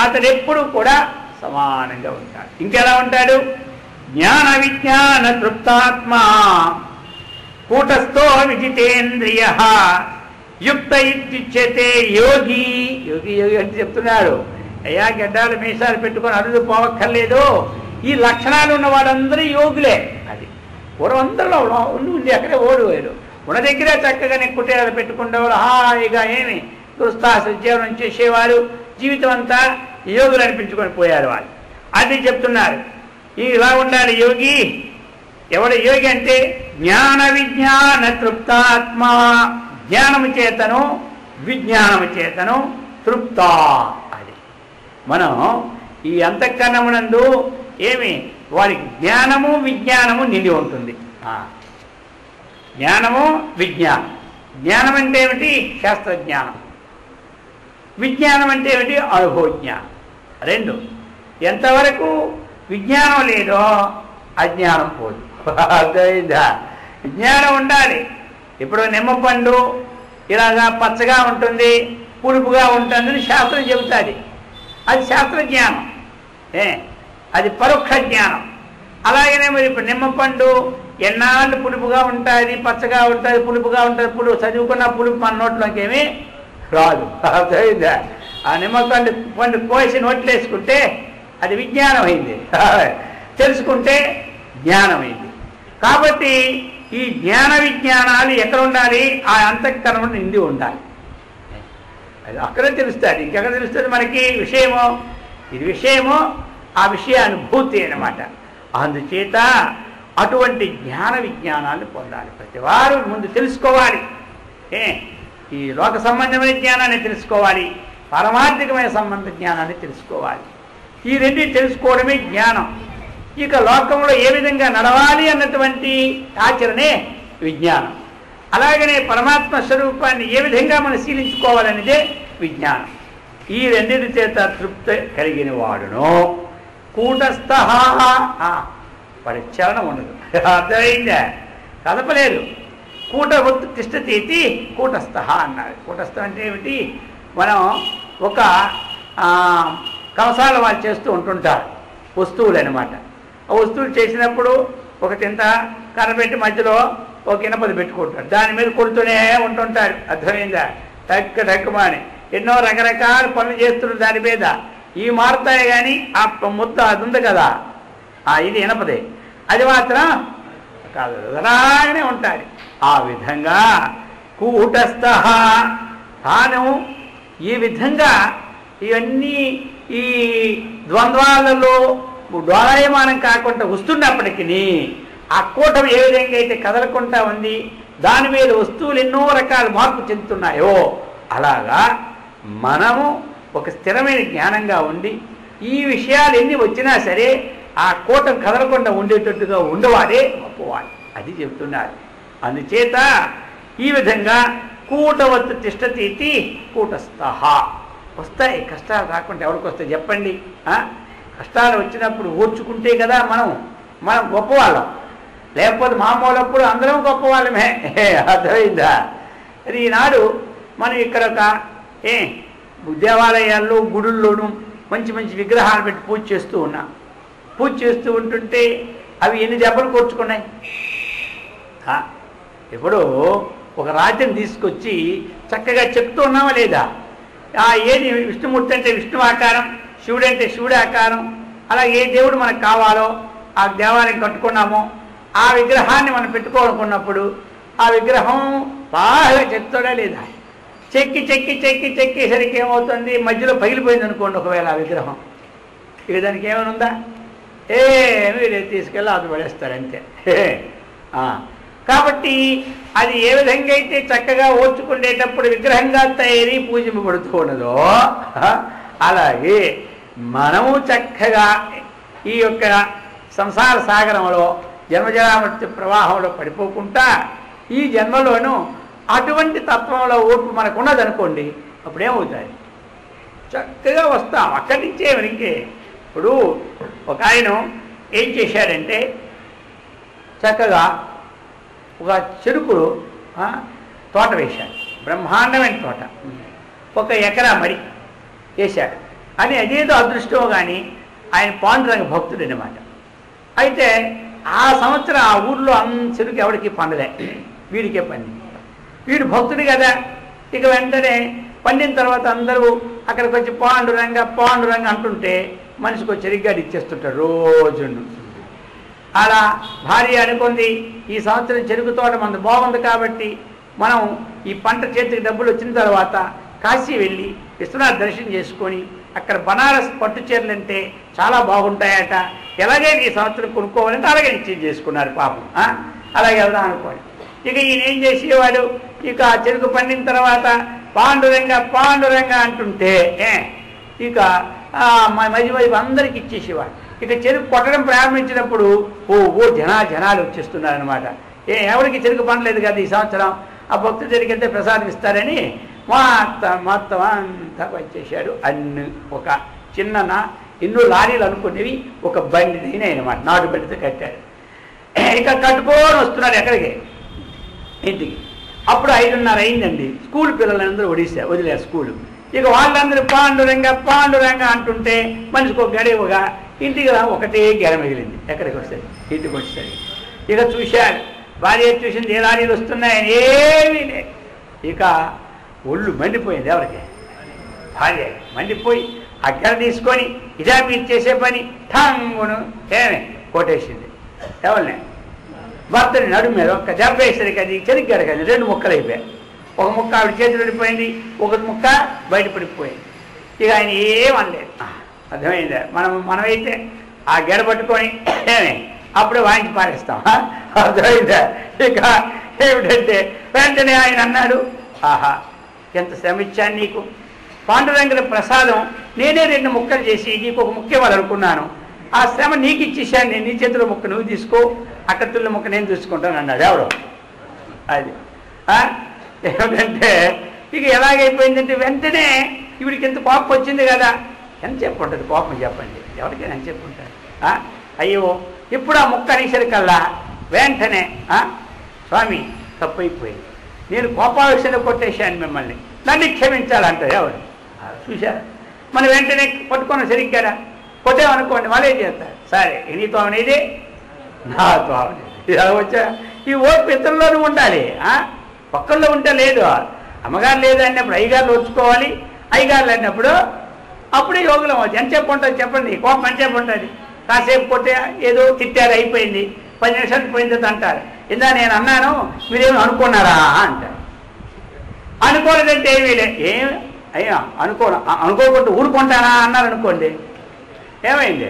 అతడు ఎప్పుడు కూడా సమానంగా ఉంటాడు. ఇంకెలా ఉంటాడు? జ్ఞాన విజ్ఞాన తృప్తాత్మ కూటస్థో విజితేంద్రియః యుక్త ఇత్యుచ్యతే యోగి. యోగి యోగి అంటే చెప్తున్నాడు, అయ్యా గడ్డాలు మీసాలు పెట్టుకొని అరుదు పోవక్కర్లేదు, ఈ లక్షణాలు ఉన్న వాళ్ళందరూ యోగులే. అది పూర్వందరిలో ఉంది, అక్కడే ఓడిపోయారు. ఉన్న దగ్గరే చక్కగానే కుటీరాలు పెట్టుకునేవాడు, హాయిగా ఏమి గృహస్థాశ్ర జీవనం చేసేవారు, జీవితం అంతా యోగులు అనిపించుకొని పోయారు వాళ్ళు. అది చెప్తున్నారు. ఇలా ఉండాలి యోగి. ఎవడు యోగి అంటే జ్ఞాన విజ్ఞాన తృప్తాత్మ, జ్ఞానము చేతను విజ్ఞానము చేతను తృప్త. అది మనం ఈ అంతఃకరణమునందు ఏమి వారికి జ్ఞానము విజ్ఞానము నిండి ఉంటుంది. జ్ఞానము విజ్ఞానం. జ్ఞానం అంటే ఏమిటి? శాస్త్రజ్ఞానం. విజ్ఞానం అంటే ఏమిటి? అనుభవజ్ఞానం. రెండు. ఎంతవరకు విజ్ఞానం లేదో అజ్ఞానం పోదు. అర్థమైందా? విజ్ఞానం ఉండాలి. ఇప్పుడు నిమ్మపండు ఇలాగా పచ్చగా ఉంటుంది, పులుపుగా ఉంటుందని శాస్త్రం చెబుతుంది. అది శాస్త్రజ్ఞానం, అది పరోక్ష జ్ఞానం. అలాగనే మరి ఇప్పుడు నిమ్మపండు ఎన్నాళ్ళు పులుపుగా ఉంటుంది, పచ్చగా ఉంటుంది, పులుపుగా ఉంటుంది. చదువుకున్న పులుపు మన నోట్లోకి ఏమీ రాదు. అర్థమైందా? ఆ నిమ్మపండు పండు కోసి నోట్లు వేసుకుంటే అది విజ్ఞానం అయింది, తెలుసుకుంటే జ్ఞానమైంది. కాబట్టి ఈ జ్ఞాన విజ్ఞానాలు ఎక్కడ ఉండాలి? ఆ అంతఃకరణలో నిండి ఉండాలి. అది అక్కడే తెలుస్తుంది. ఇంకెక్కడ తెలుస్తుంది మనకి విషయమో? ఇది విషయమో ఆ విషయ అనుభూతి అన్నమాట. అందుచేత అటువంటి జ్ఞాన విజ్ఞానాన్ని పొందాలి. ప్రతి వారు ముందు తెలుసుకోవాలి. ఈ లోక సంబంధమైన జ్ఞానాన్ని తెలుసుకోవాలి, పారమార్థికమైన సంబంధ జ్ఞానాన్ని తెలుసుకోవాలి. ఈ రెండు తెలుసుకోవడమే జ్ఞానం. ఇక లోకంలో ఏ విధంగా నడవాలి అన్నటువంటి ఆచరణే విజ్ఞానం. అలాగనే పరమాత్మ స్వరూపాన్ని ఏ విధంగా మనం శీలించుకోవాలనేదే విజ్ఞానం. ఈ రెండింటి చేత తృప్తి కలిగిన వాడును కూటస్థ. వాడి చలనం ఉండదు. అర్థమైందా? కదపలేదు. కూటవత్తు తిష్టతీతి కూటస్థ అన్నారు. కూటస్థం అంటే ఏమిటి? మనం ఒక కంసాల వాళ్ళు చేస్తూ ఉంటుంటారు వస్తువులు అనమాట. ఆ వస్తువులు చేసినప్పుడు ఒక తింత కర్రబెట్టి మధ్యలో ఒక ఇనపది పెట్టుకుంటారు, దాని మీద కొడుతూనే ఉంటుంటారు. అర్థమైందా? టక్కుమని ఎన్నో రకరకాల పనులు చేస్తున్నారు దాని మీద. ఇవి మారుతాయి కానీ ఆ ముద్ద అది ఉంది కదా, ఇది ఇనపదే, అది మాత్రం కాదు, అలాగనే ఉంటాయి. ఆ విధంగా కూటస్థ తాను ఈ విధంగా ఇవన్నీ ఈ ద్వంద్వాలలో డోలాయమానం కాకుండా వస్తున్నప్పటికీ ఆ కూటం ఏ విధంగా అయితే కదలకుండా ఉంది, దాని మీద వస్తువులు ఎన్నో రకాల మార్పు చెందుతున్నాయో అలాగా మనము ఒక స్థిరమైన జ్ఞానంగా ఉండి ఈ విషయాలు ఎన్ని వచ్చినా సరే ఆ కూటం కదలకుండా ఉండేటట్టుగా ఉండవాడే గొప్పవాడు. అది చెప్తున్నారు. అందుచేత ఈ విధంగా కూటవత్తు తిష్టతీతి కూటస్థ. వస్తాయి కష్టాలు, రాకుండా ఎవరికి వస్తాయి చెప్పండి? కష్టాలు వచ్చినప్పుడు ఓర్చుకుంటే కదా మనం గొప్పవాళ్ళం. లేకపోతే మామూలప్పుడు అందరం గొప్పవాళ్ళమే. అర్థమైందా? అది ఈనాడు మనం ఇక్కడ ఒక దేవాలయాల్లో గుడుల్లోనూ మంచి మంచి విగ్రహాలు పెట్టి పూజ చేస్తూ ఉన్నాం. పూజ చేస్తూ ఉంటుంటే అవి ఎన్ని దెబ్బలు కూర్చుకున్నాయి. ఇప్పుడు ఒక రాజ్యం తీసుకొచ్చి చక్కగా చెప్తూ ఉన్నామా లేదా? ఏది విష్ణుమూర్తి అంటే విష్ణు ఆకారం, శివుడు అంటే శివుడి ఆకారం, అలా ఏ దేవుడు మనకు కావాలో ఆ దేవాలయం కట్టుకున్నామో ఆ విగ్రహాన్ని మనం పెట్టుకోవాలనుకున్నప్పుడు ఆ విగ్రహం బాగా చెప్తాడా లేదా? చెక్కి చెక్కి చెక్కి చెక్కేసరికి ఏమవుతుంది? మధ్యలో పగిలిపోయింది అనుకోండి ఒకవేళ ఆ విగ్రహం. ఇక దానికి ఏమైనా ఉందా? మీరు తీసుకెళ్ళి అది పడేస్తారంతే. కాబట్టి అది ఏ విధంగా అయితే చక్కగా ఓర్చుకునేటప్పుడు విగ్రహంగా తయారీ పూజింపబడుతూ ఉన్నదో అలాగే మనము చక్కగా ఈ యొక్క సంసార సాగరంలో జన్మజరామృత్యు ప్రవాహంలో పడిపోకుండా ఈ జన్మలోనూ అటువంటి తత్వంలో ఓర్పు మనకు ఉన్నదనుకోండి, అప్పుడేమవుతాయి? చక్కగా వస్తాం అక్కడి నుంచే. ఇంకే ఇప్పుడు ఒక ఆయన ఏం చేశాడంటే చక్కగా ఒక చెరుకులు తోట వేశాడు, బ్రహ్మాండమైన తోట, 1 ఎకరా మరి వేశాడు. అని అదేదో అదృష్టమో కానీ ఆయన పాండురంగ భక్తుడు అన్నమాట. అయితే ఆ సంవత్సరం ఆ ఊర్లో చెరుకు ఎవరికి పండలే, వీడికే పండింది. వీడు భక్తుడు కదా. ఇక వెంటనే పండిన తర్వాత అందరూ అక్కడికి వచ్చి పాండురంగ పాండురంగ అంటుంటే మనిషికి చెరిగ్గాడు ఇచ్చేస్తుంటాడు రోజు. అలా భార్య అనుకుంది, ఈ సంవత్సరం చెరుకు తోట మనది బాగుంది కాబట్టి మనం ఈ పంట చేతికి డబ్బులు వచ్చిన తర్వాత కాశీ వెళ్ళి విశ్వనాథ్ దర్శనం చేసుకొని అక్కడ బనారస్ పట్టు చీరలు అంటే చాలా బాగుంటాయట, ఎలాగైనా ఈ సంవత్సరం కొనుక్కోవాలంటే అలాగే నిశ్చయం చేసుకున్నారు పాపం. అలాగే వెళ్దాం అనుకోండి. ఇక ఈయన ఏం చేసేవాడు? ఇక చెరుకు పండిన తర్వాత పాండురంగ పాండురంగ అంటుంటే ఇక మధ్య మధ్య అందరికి ఇచ్చేసేవాడు. ఇక చెరుకు కొట్టడం ప్రారంభించినప్పుడు జనాలు వచ్చేస్తున్నారనమాట. ఎవరికి చెరుకు పండలేదు కదా ఈ సంవత్సరం, ఆ భక్తుల దగ్గరికి వెళ్తే ప్రసాదం ఇస్తారని మొత్తం అంతా వచ్చేసాడు. అన్ని ఒక చిన్న ఎన్నో లారీలు అనుకునేవి ఒక బండి అయినాయి అనమాట, నాటు బండితో కట్టాడు. ఇక కట్టుకొని వస్తున్నాడు ఎక్కడికి? ఇంటికి. అప్పుడు 5:30 అయిందండి. స్కూల్ పిల్లలందరూ వదిలేరు స్కూలు. ఇక వాళ్ళందరూ పాండురంగ పాండురంగ అంటుంటే మనిషికి ఒక గడివగా ఇంటికి ఒకటే గెడ మిగిలింది. ఎక్కడికి వస్తుంది? ఇంటికి వస్తుంది. ఇక చూశాడు, భార్య చూసింది, ఎలా నీళ్ళు వస్తున్నాయని ఏమీ లేదు. ఇక ఒళ్ళు మండిపోయింది. ఎవరికి? భార్య మండిపోయి ఆ గెడ తీసుకొని ఇదా మీరు చేసే పని ఠంగును ఏమే కొట్టేసింది. ఎవరిని? భర్తని నడుము మీద ఒక్క దెబ్బ వేసరికి అది చెరిగ్గాడు కదా, 2 ముక్కలు అయిపోయాయి. ఒక ముక్క ఆవిడ చేతులు పడిపోయింది, ఒక ముక్క బయట పడిపోయింది. ఇక ఆయన ఏమనలేదు. అర్థమైందా? మనమైతే ఆ గెడ పట్టుకొని ఏమే అప్పుడే వాయించి పారేస్తాం. అర్థమైందా? ఇక ఏమిటంటే వెంటనే ఆయన అన్నాడు, ఆహా ఎంత శ్రమ ఇచ్చాను నీకు, పాండురంగుల ప్రసాదం నేనే 2 ముక్కలు చేసి నీకు ఒక ముక్క ఇవ్వాలనుకున్నాను, ఆ శ్రమ నీకు ఇచ్చేసాను నేను, నీ చేతిలో ముక్క నువ్వు తీసుకో, అక్కతుల్లో ముక్క నేను తీసుకుంటాను అన్నాడు. ఎవరు? అది ఏమిటంటే ఇక ఎలాగైపోయిందంటే వెంటనే ఇవిడికి ఎంత కోపం వచ్చింది కదా. ఎంత చెప్పు ఉంటుంది కోపం? చెప్పండి, ఎవరికైనా ఎంత చెప్పు ఉంటుంది? అయ్యో ఇప్పుడు ఆ ముక్క అనేసరికల్లా వెంటనే స్వామి తప్పు అయిపోయింది, నేను కోపావేశంలో కొట్టేశాను మిమ్మల్ని, నన్ను క్షమించాలంటారు. ఎవరు? చూశారు. మనం వెంటనే పట్టుకున్న సరిగ్గా కొట్టామనుకోండి, వాళ్ళే చేస్తారు. సరే నీతో అనేది నాతో అవనేది, ఇలా వచ్చా. ఈ ఓర్పు ఇతరుల్లోనూ ఉండాలి, ఒక్కళ్ళు ఉంటే లేదు. అమ్మగారు లేదు అన్నప్పుడు అయ్యగారులు వచ్చుకోవాలి, అయ్యగారులు అన్నప్పుడు అప్పుడే యోగులం అవుతుంది. ఎంతసేపు ఉంటుంది చెప్పండి? కోపం ఎంతసేపు ఉంటుంది? కాసేపు కొట్టే ఏదో తిట్టారు అయిపోయింది, 10 నిమిషాలు పోయింది అంటారు. ఇందా నేను అన్నాను మీరేమి అనుకున్నారా అంటారు. అనుకోలేదంటే ఏమీ లే, ఏమి అయ్యా అనుకోకుండా ఊరుకుంటానా అన్నారు అనుకోండి, ఏమైంది?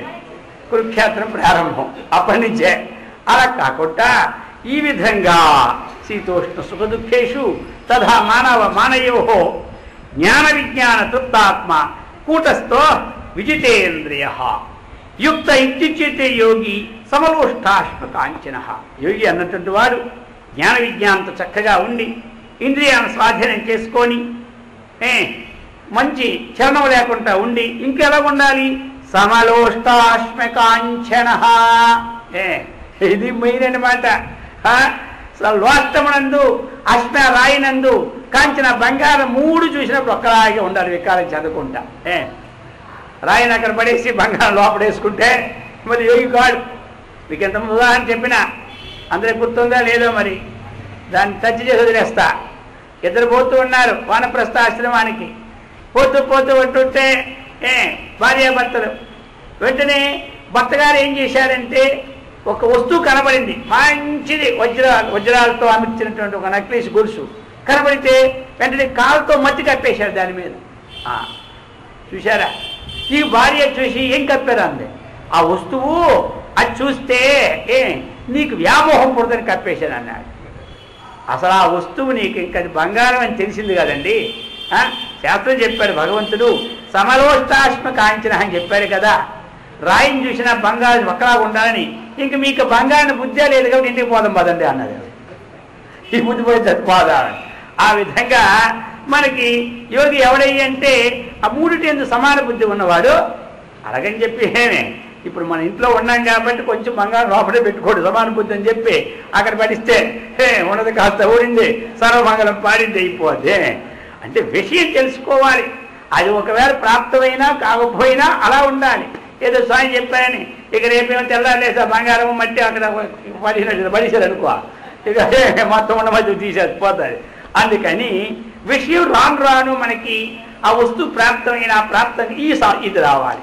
కురుక్షేత్రం ప్రారంభం అప్పటి నుంచే. అలా కాకుండా ఈ విధంగా శీతోష్ణ సుఖ దుఃఖేషు తథా మానయో జ్ఞాన విజ్ఞాన తృప్తాత్మ కూటస్థో విజితేంద్రియ యుక్త ఇత్యుచ్యతే యోగి సమలోష్టాశ్మకాంచన. యోగి అన్నటువంటి వాడు జ్ఞాన విజ్ఞానంతో చక్కగా ఉండి ఇంద్రియాలను స్వాధీనం చేసుకొని మంచి చలనం లేకుండా ఉండి ఇంకెలా ఉండాలి? సమలోష్టాశ్మకాంచన. ఇది మెయిన్ అన్నమాట. లోష్టమునందు అశ్మ రాయినందు కాంచన బంగారం 3 చూసినప్పుడు ఒక్కలాగే ఉండాలి. వికారం చదువుకుంటా రాయిని అక్కడ పడేసి బంగారం లోపడేసుకుంటే మరి యోగి కాడు. మీకు ఎంతమంది ఉదాహరణ చెప్పినా అందరికి గుర్తుందా లేదో మరి, దాన్ని టచ్ చేసి వదిలేస్తా. 2 పోతూ ఉన్నారు వానప్రస్థ ఆశ్రమానికి. పోతూ ఉంటుంటే భార్యాభర్తలు. వెంటనే భర్తగారు ఏం చేశారంటే ఒక వస్తువు కనబడింది, మంచిది, వజ్రాలతో అమర్చినటువంటి ఒక నక్లీస్ గొలుసు కనబడితే వెంటనే కాలుతో మట్టి కప్పేశారు దాని మీద. చూశారా? ఈ భార్య చూసి ఏం కప్పారు అంది, ఆ వస్తువు అది చూస్తే నీకు వ్యామోహం పుడదని కప్పేశాను అన్నాడు. అసలు ఆ వస్తువు నీకు ఇంకా బంగారం అని తెలిసింది కదండి. శాస్త్రం చెప్పాడు భగవంతుడు, సమలోష్టాశ్మ కాంచన అని చెప్పాడు కదా. రాయిని చూసినా బంగారం ఒక్కలాగా ఉండాలని, ఇంక మీకు బంగారం బుద్ధే లేదు కాబట్టి ఇంటికి పోదాం పదండి అన్నది. ఈ బుద్ధి పోయి చచ్చిపోదా. ఆ విధంగా మనకి యోగి ఎవడయ్యంటే ఆ 3 ఎందు సమాన బుద్ధి ఉన్నవాడు. అలాగని చెప్పి ఇప్పుడు మన ఇంట్లో ఉన్నాం కాబట్టి కొంచెం బంగారం లోపలే పెట్టుకోడు సమాన బుద్ధి అని చెప్పి అక్కడ పడిస్తే ఉన్నది కాస్త ఊరింది, సర్వమంగళం పాడింది అయిపోద్ది. అంటే విషయం తెలుసుకోవాలి. అది ఒకవేళ ప్రాప్తమైనా కాకపోయినా అలా ఉండాలి. ఏదో స్వామి చెప్పాయని ఇక రేపేమో తెల్లారేసా బంగారం మట్టి అక్కడ పడిసారు అనుకో, ఇక మొత్తం ఉన్న మధ్య తీసేసిపోతుంది. అందుకని విషయం రాను మనకి ఆ వస్తువు ప్రాప్తమైన ప్రాప్తం ఇది రావాలి.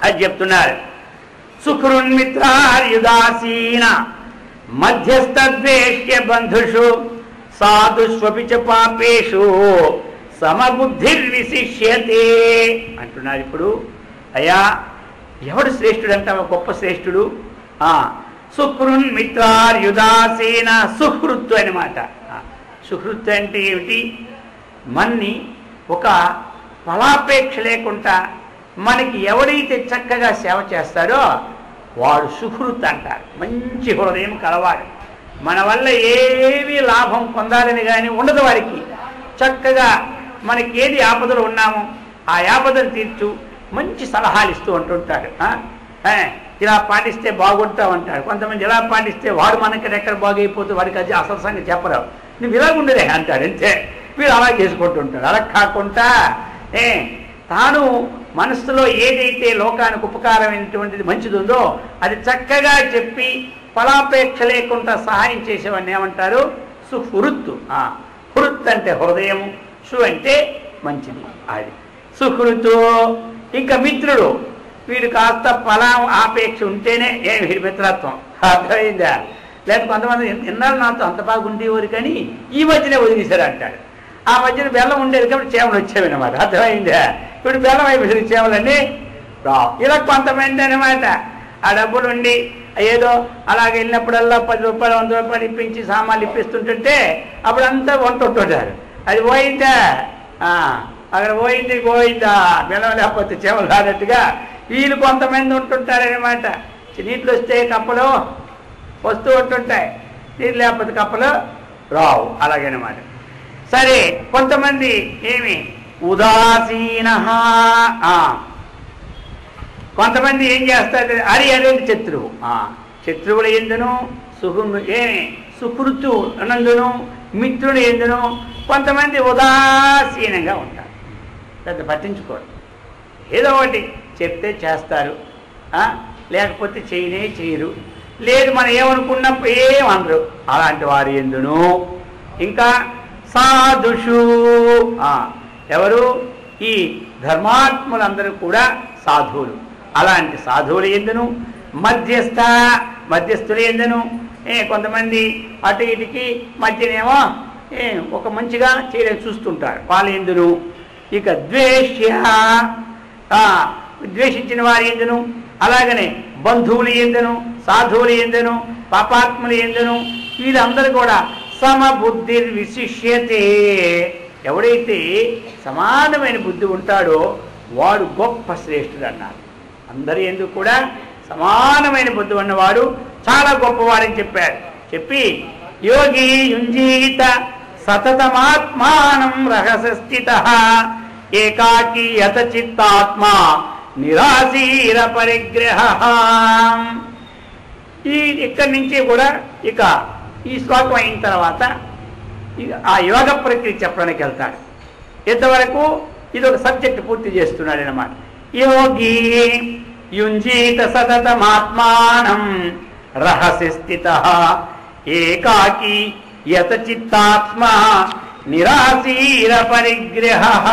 అది చెప్తున్నారు. సుకృన్మిత్రార్యుదాసీన మధ్యస్థద్వేష్య బంధుషు సాధుష్వపి చ పాపేషు సమబుద్ధిర్విశిష్యతే అంటున్నారు. ఇప్పుడు అయ్యా ఎవడు శ్రేష్ఠుడు అంటే గొప్ప శ్రేష్ఠుడు సుకృన్మిత్రార్యుదాసీన. సుహృత్తు అనమాట. సుహృత్తు అంటే ఏమిటి? మన్ని ఒక ఫలాపేక్ష లేకుండా మనకి ఎవడైతే చక్కగా సేవ చేస్తాడో వాడు సుహృత్ అంటారు. మంచి హృదయం కలవాడు. మన వల్ల ఏమీ లాభం పొందాలని కానీ ఉండదు వారికి. చక్కగా మనకి ఏది ఆపదలు ఉన్నామో ఆ ఆపదలు తీర్చు మంచి సలహాలు ఇస్తూ ఉంటుంటాడు. ఇలా పాటిస్తే బాగుంటావు అంటాడు. కొంతమంది ఇలా పాటిస్తే వాడు మనకి ఎక్కడ బాగైపోతే వాడికి అది అసలు సంగతి చెప్పరావు, నువ్వు ఇలా ఉండలే అంటాడు. అంతే వీడు అలా చేసుకుంటుంటాడు. అలా కాకుండా తాను మనస్సులో ఏదైతే లోకానికి ఉపకారమైనటువంటిది మంచిదుందో అది చక్కగా చెప్పి ఫలాపేక్ష లేకుండా సహాయం చేసేవాడిని ఏమంటారు? సుహృత్తు. హృత్ అంటే హృదయము, సు అంటే మంచిది, అది సుహృతు. ఇంకా మిత్రుడు, వీడు కాస్త ఫలం ఆపేక్ష ఉంటేనే వీడి మిత్రత్వం, అర్థమైందా? లేకపోతే కొంతమంది ఎన్నాళ్ళు నాతో అంత బాగా ఉండేవారు కానీ ఈ మధ్యనే వదిలేశారు అంటాడు. ఆ మధ్యన బెల్లం ఉండేది కాబట్టి చేమలు వచ్చేవన్నమాట, అర్థమైందా? ఇప్పుడు బెల్లం అయిపోయింది, చేమలన్నీ రావు. ఇలా కొంతమంది అనమాట ఆ డబ్బులు ఉండి ఏదో అలాగే వెళ్ళినప్పుడల్లా 10 రూపాయలు 100 రూపాయలు ఇప్పించి సామాన్లు ఇప్పిస్తుంటుంటే అప్పుడంతా వంటుంటారు. అది పోయిందా? అక్కడ పోయింది పోయిందా, బెల్లం లేకపోతే చేమలు రానట్టుగా వీళ్ళు కొంతమంది ఉంటుంటారనమాట. నీళ్ళు వస్తే కప్పలు వస్తూ ఉంటుంటాయి, నీళ్ళు లేకపోతే కప్పలు రావు, అలాగనమాట. సరే, కొంతమంది ఏమి ఉదాసీన, కొంతమంది ఏం చేస్తారు? అనేది శత్రువు. శత్రువుల ఎందును సుకృతు నందును మిత్రుడు ఎందును కొంతమంది ఉదాసీనంగా ఉంటారు, పెద్ద పట్టించుకోరు. ఏదో ఒకటి చెప్తే చేస్తారు, లేకపోతే చేయరు. లేదు మనం ఏమనుకున్నప్పుడు ఏమనరు, అలాంటి వారి ఎందును. ఇంకా సాధుషు, ఎవరు? ఈ ధర్మాత్ములందరూ కూడా సాధువులు. అలాంటి సాధువుల ఎందును. మధ్యస్థుల ఎందును. కొంతమంది అటు ఇటుకి మధ్యనేమో ఒక మంచిగా చేయలేదు చూస్తుంటారు, వాళ్ళ ఎందును. ఇక ద్వేషించిన వారి ఎందును. అలాగనే బంధువులు ఎందును, సాధువులు ఎందును, పాపాత్ములు ఎందును. వీళ్ళందరూ కూడా సమబుద్ధి విశిష్యతే. ఎవడైతే సమానమైన బుద్ధి ఉంటాడో వాడు గొప్ప శ్రేష్ఠుడు అన్నారు. అందరి ఎందుకు కూడా సమానమైన బుద్ధి ఉన్నవాడు చాలా గొప్పవాడని చెప్పారు. చెప్పి యోగి యుంజీత సతతమాత్మానం రహస్యస్థితః ఏకాకీ యత చిత్తాత్మా నిరాశీర పరిగ్రహః. ఇక్కడి నుంచి కూడా ఇక ఈ శ్లోకం అయిన తర్వాత ఆ యోగ ప్రక్రియ చెప్పడానికి వెళ్తాడు. ఇంతవరకు ఇది ఒక సబ్జెక్ట్ పూర్తి చేస్తున్నాడు అన్నమాట. యోగి యుంజీత సతతమాత్మానం రహస్య స్థితః ఏకాకీ యత చిత్తాత్మా నిరాశీర పరిగ్రహః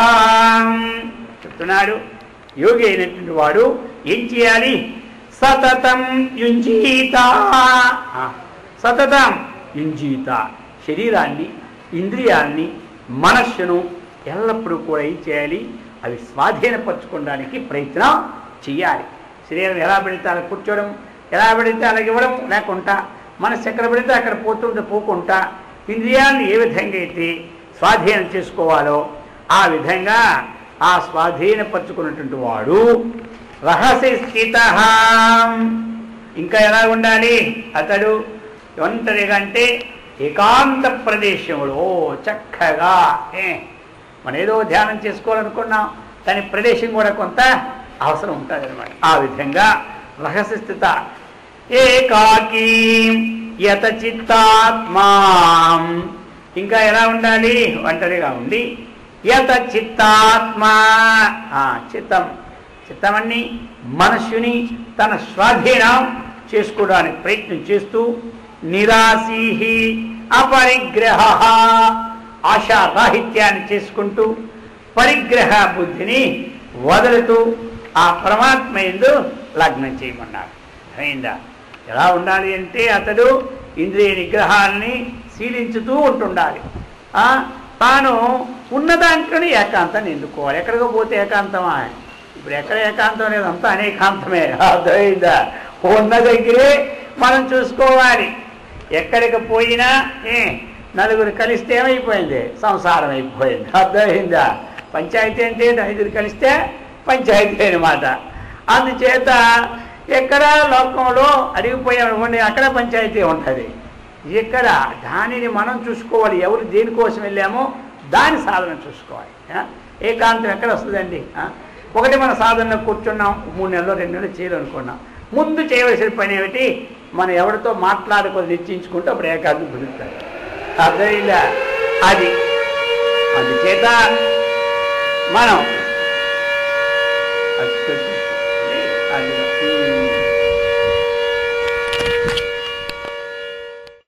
చెప్తున్నాడు. యోగి అయినటువంటి వాడు ఏం చేయాలి? సతతం యుంజీత. సతతం యుంజీత, శరీరాన్ని, ఇంద్రియాల్ని, మనస్సును ఎల్లప్పుడూ కూడా ఏం చేయాలి? అవి స్వాధీనపరచుకోవడానికి ప్రయత్నం చేయాలి. శరీరం ఎలా పెడితే అలా కూర్చోవడం, ఎలా పెడితే అలా ఇవ్వడం లేకుండా, మనస్సు ఎక్కడ పెడితే అక్కడ పోకుండా ఇంద్రియాలను ఏ విధంగా అయితే స్వాధీనం చేసుకోవాలో ఆ విధంగా ఆ స్వాధీనపరచుకున్నటువంటి వాడు రహస్య స్థితః. ఇంకా ఎలా ఉండాలి అతడు? ఒంటరిగా అంటే ఏకాంత ప్రదేశంలో చక్కగా, మనం ఏదో ధ్యానం చేసుకోవాలనుకున్నాం, దాని ప్రదేశం కూడా కొంత అవసరం ఉంటుంది అనమాట. ఆ విధంగా రహస్య స్థిత. ఏకాకీ యత చిత్తాత్మా. ఇంకా ఎలా ఉండాలి? ఒంటరిగా ఉండి యత చిత్తాత్మా, చిత్తమని మనస్సుని తన స్వాధీనం చేసుకోవడానికి ప్రయత్నం చేస్తూ నిరాశీ అపరిగ్రహ, ఆశారాహిత్యాన్ని చేసుకుంటూ పరిగ్రహ బుద్ధిని వదులుతూ ఆ పరమాత్మ యందు లగ్నం చేయమన్నాడు. అయిందా? ఎలా ఉండాలి అంటే అతడు ఇంద్రియ నిగ్రహాలని శీలించుతూ ఉంటుండాలి. తాను ఉన్న దాంట్లోనే ఏకాంతాన్ని ఎన్నుకోవాలి. ఎక్కడికో పోతే ఏకాంతమా? ఇప్పుడు ఎక్కడ ఏకాంతం లేదు, అంతా అనేకాంతమే. అర్థమైందా? ఉన్న దగ్గరే మనం చూసుకోవాలి. ఎక్కడికి పోయినా నలుగురు కలిస్తే ఏమైపోయింది? సంసారం అయిపోయింది. అర్థమైందా? పంచాయతీ అంటే 5 కలిస్తే పంచాయతీ అనమాట. అందుచేత ఎక్కడ లోకంలో అడిగిపోయామనుకోండి, అక్కడ పంచాయతీ ఉంటుంది. ఇక్కడ దానిని మనం చూసుకోవాలి. ఎవరు దేనికోసం వెళ్ళామో దాని సాధన చూసుకోవాలి. ఏకాంతం ఎక్కడ వస్తుందండి? ఒకటి మన సాధనలో కూర్చున్నాం, 3 నెలలు 2 నెలలు చేయాలనుకున్నాం. ముందు చేయవలసిన పని ఏమిటి? మనం ఎవరితో మాట్లాడుకొని నిశ్చయించుకుంటే అప్పుడు ఏకాంతం కుదురుతారు. అర్థమైందా? అది అందుచేత మనం అస్సలు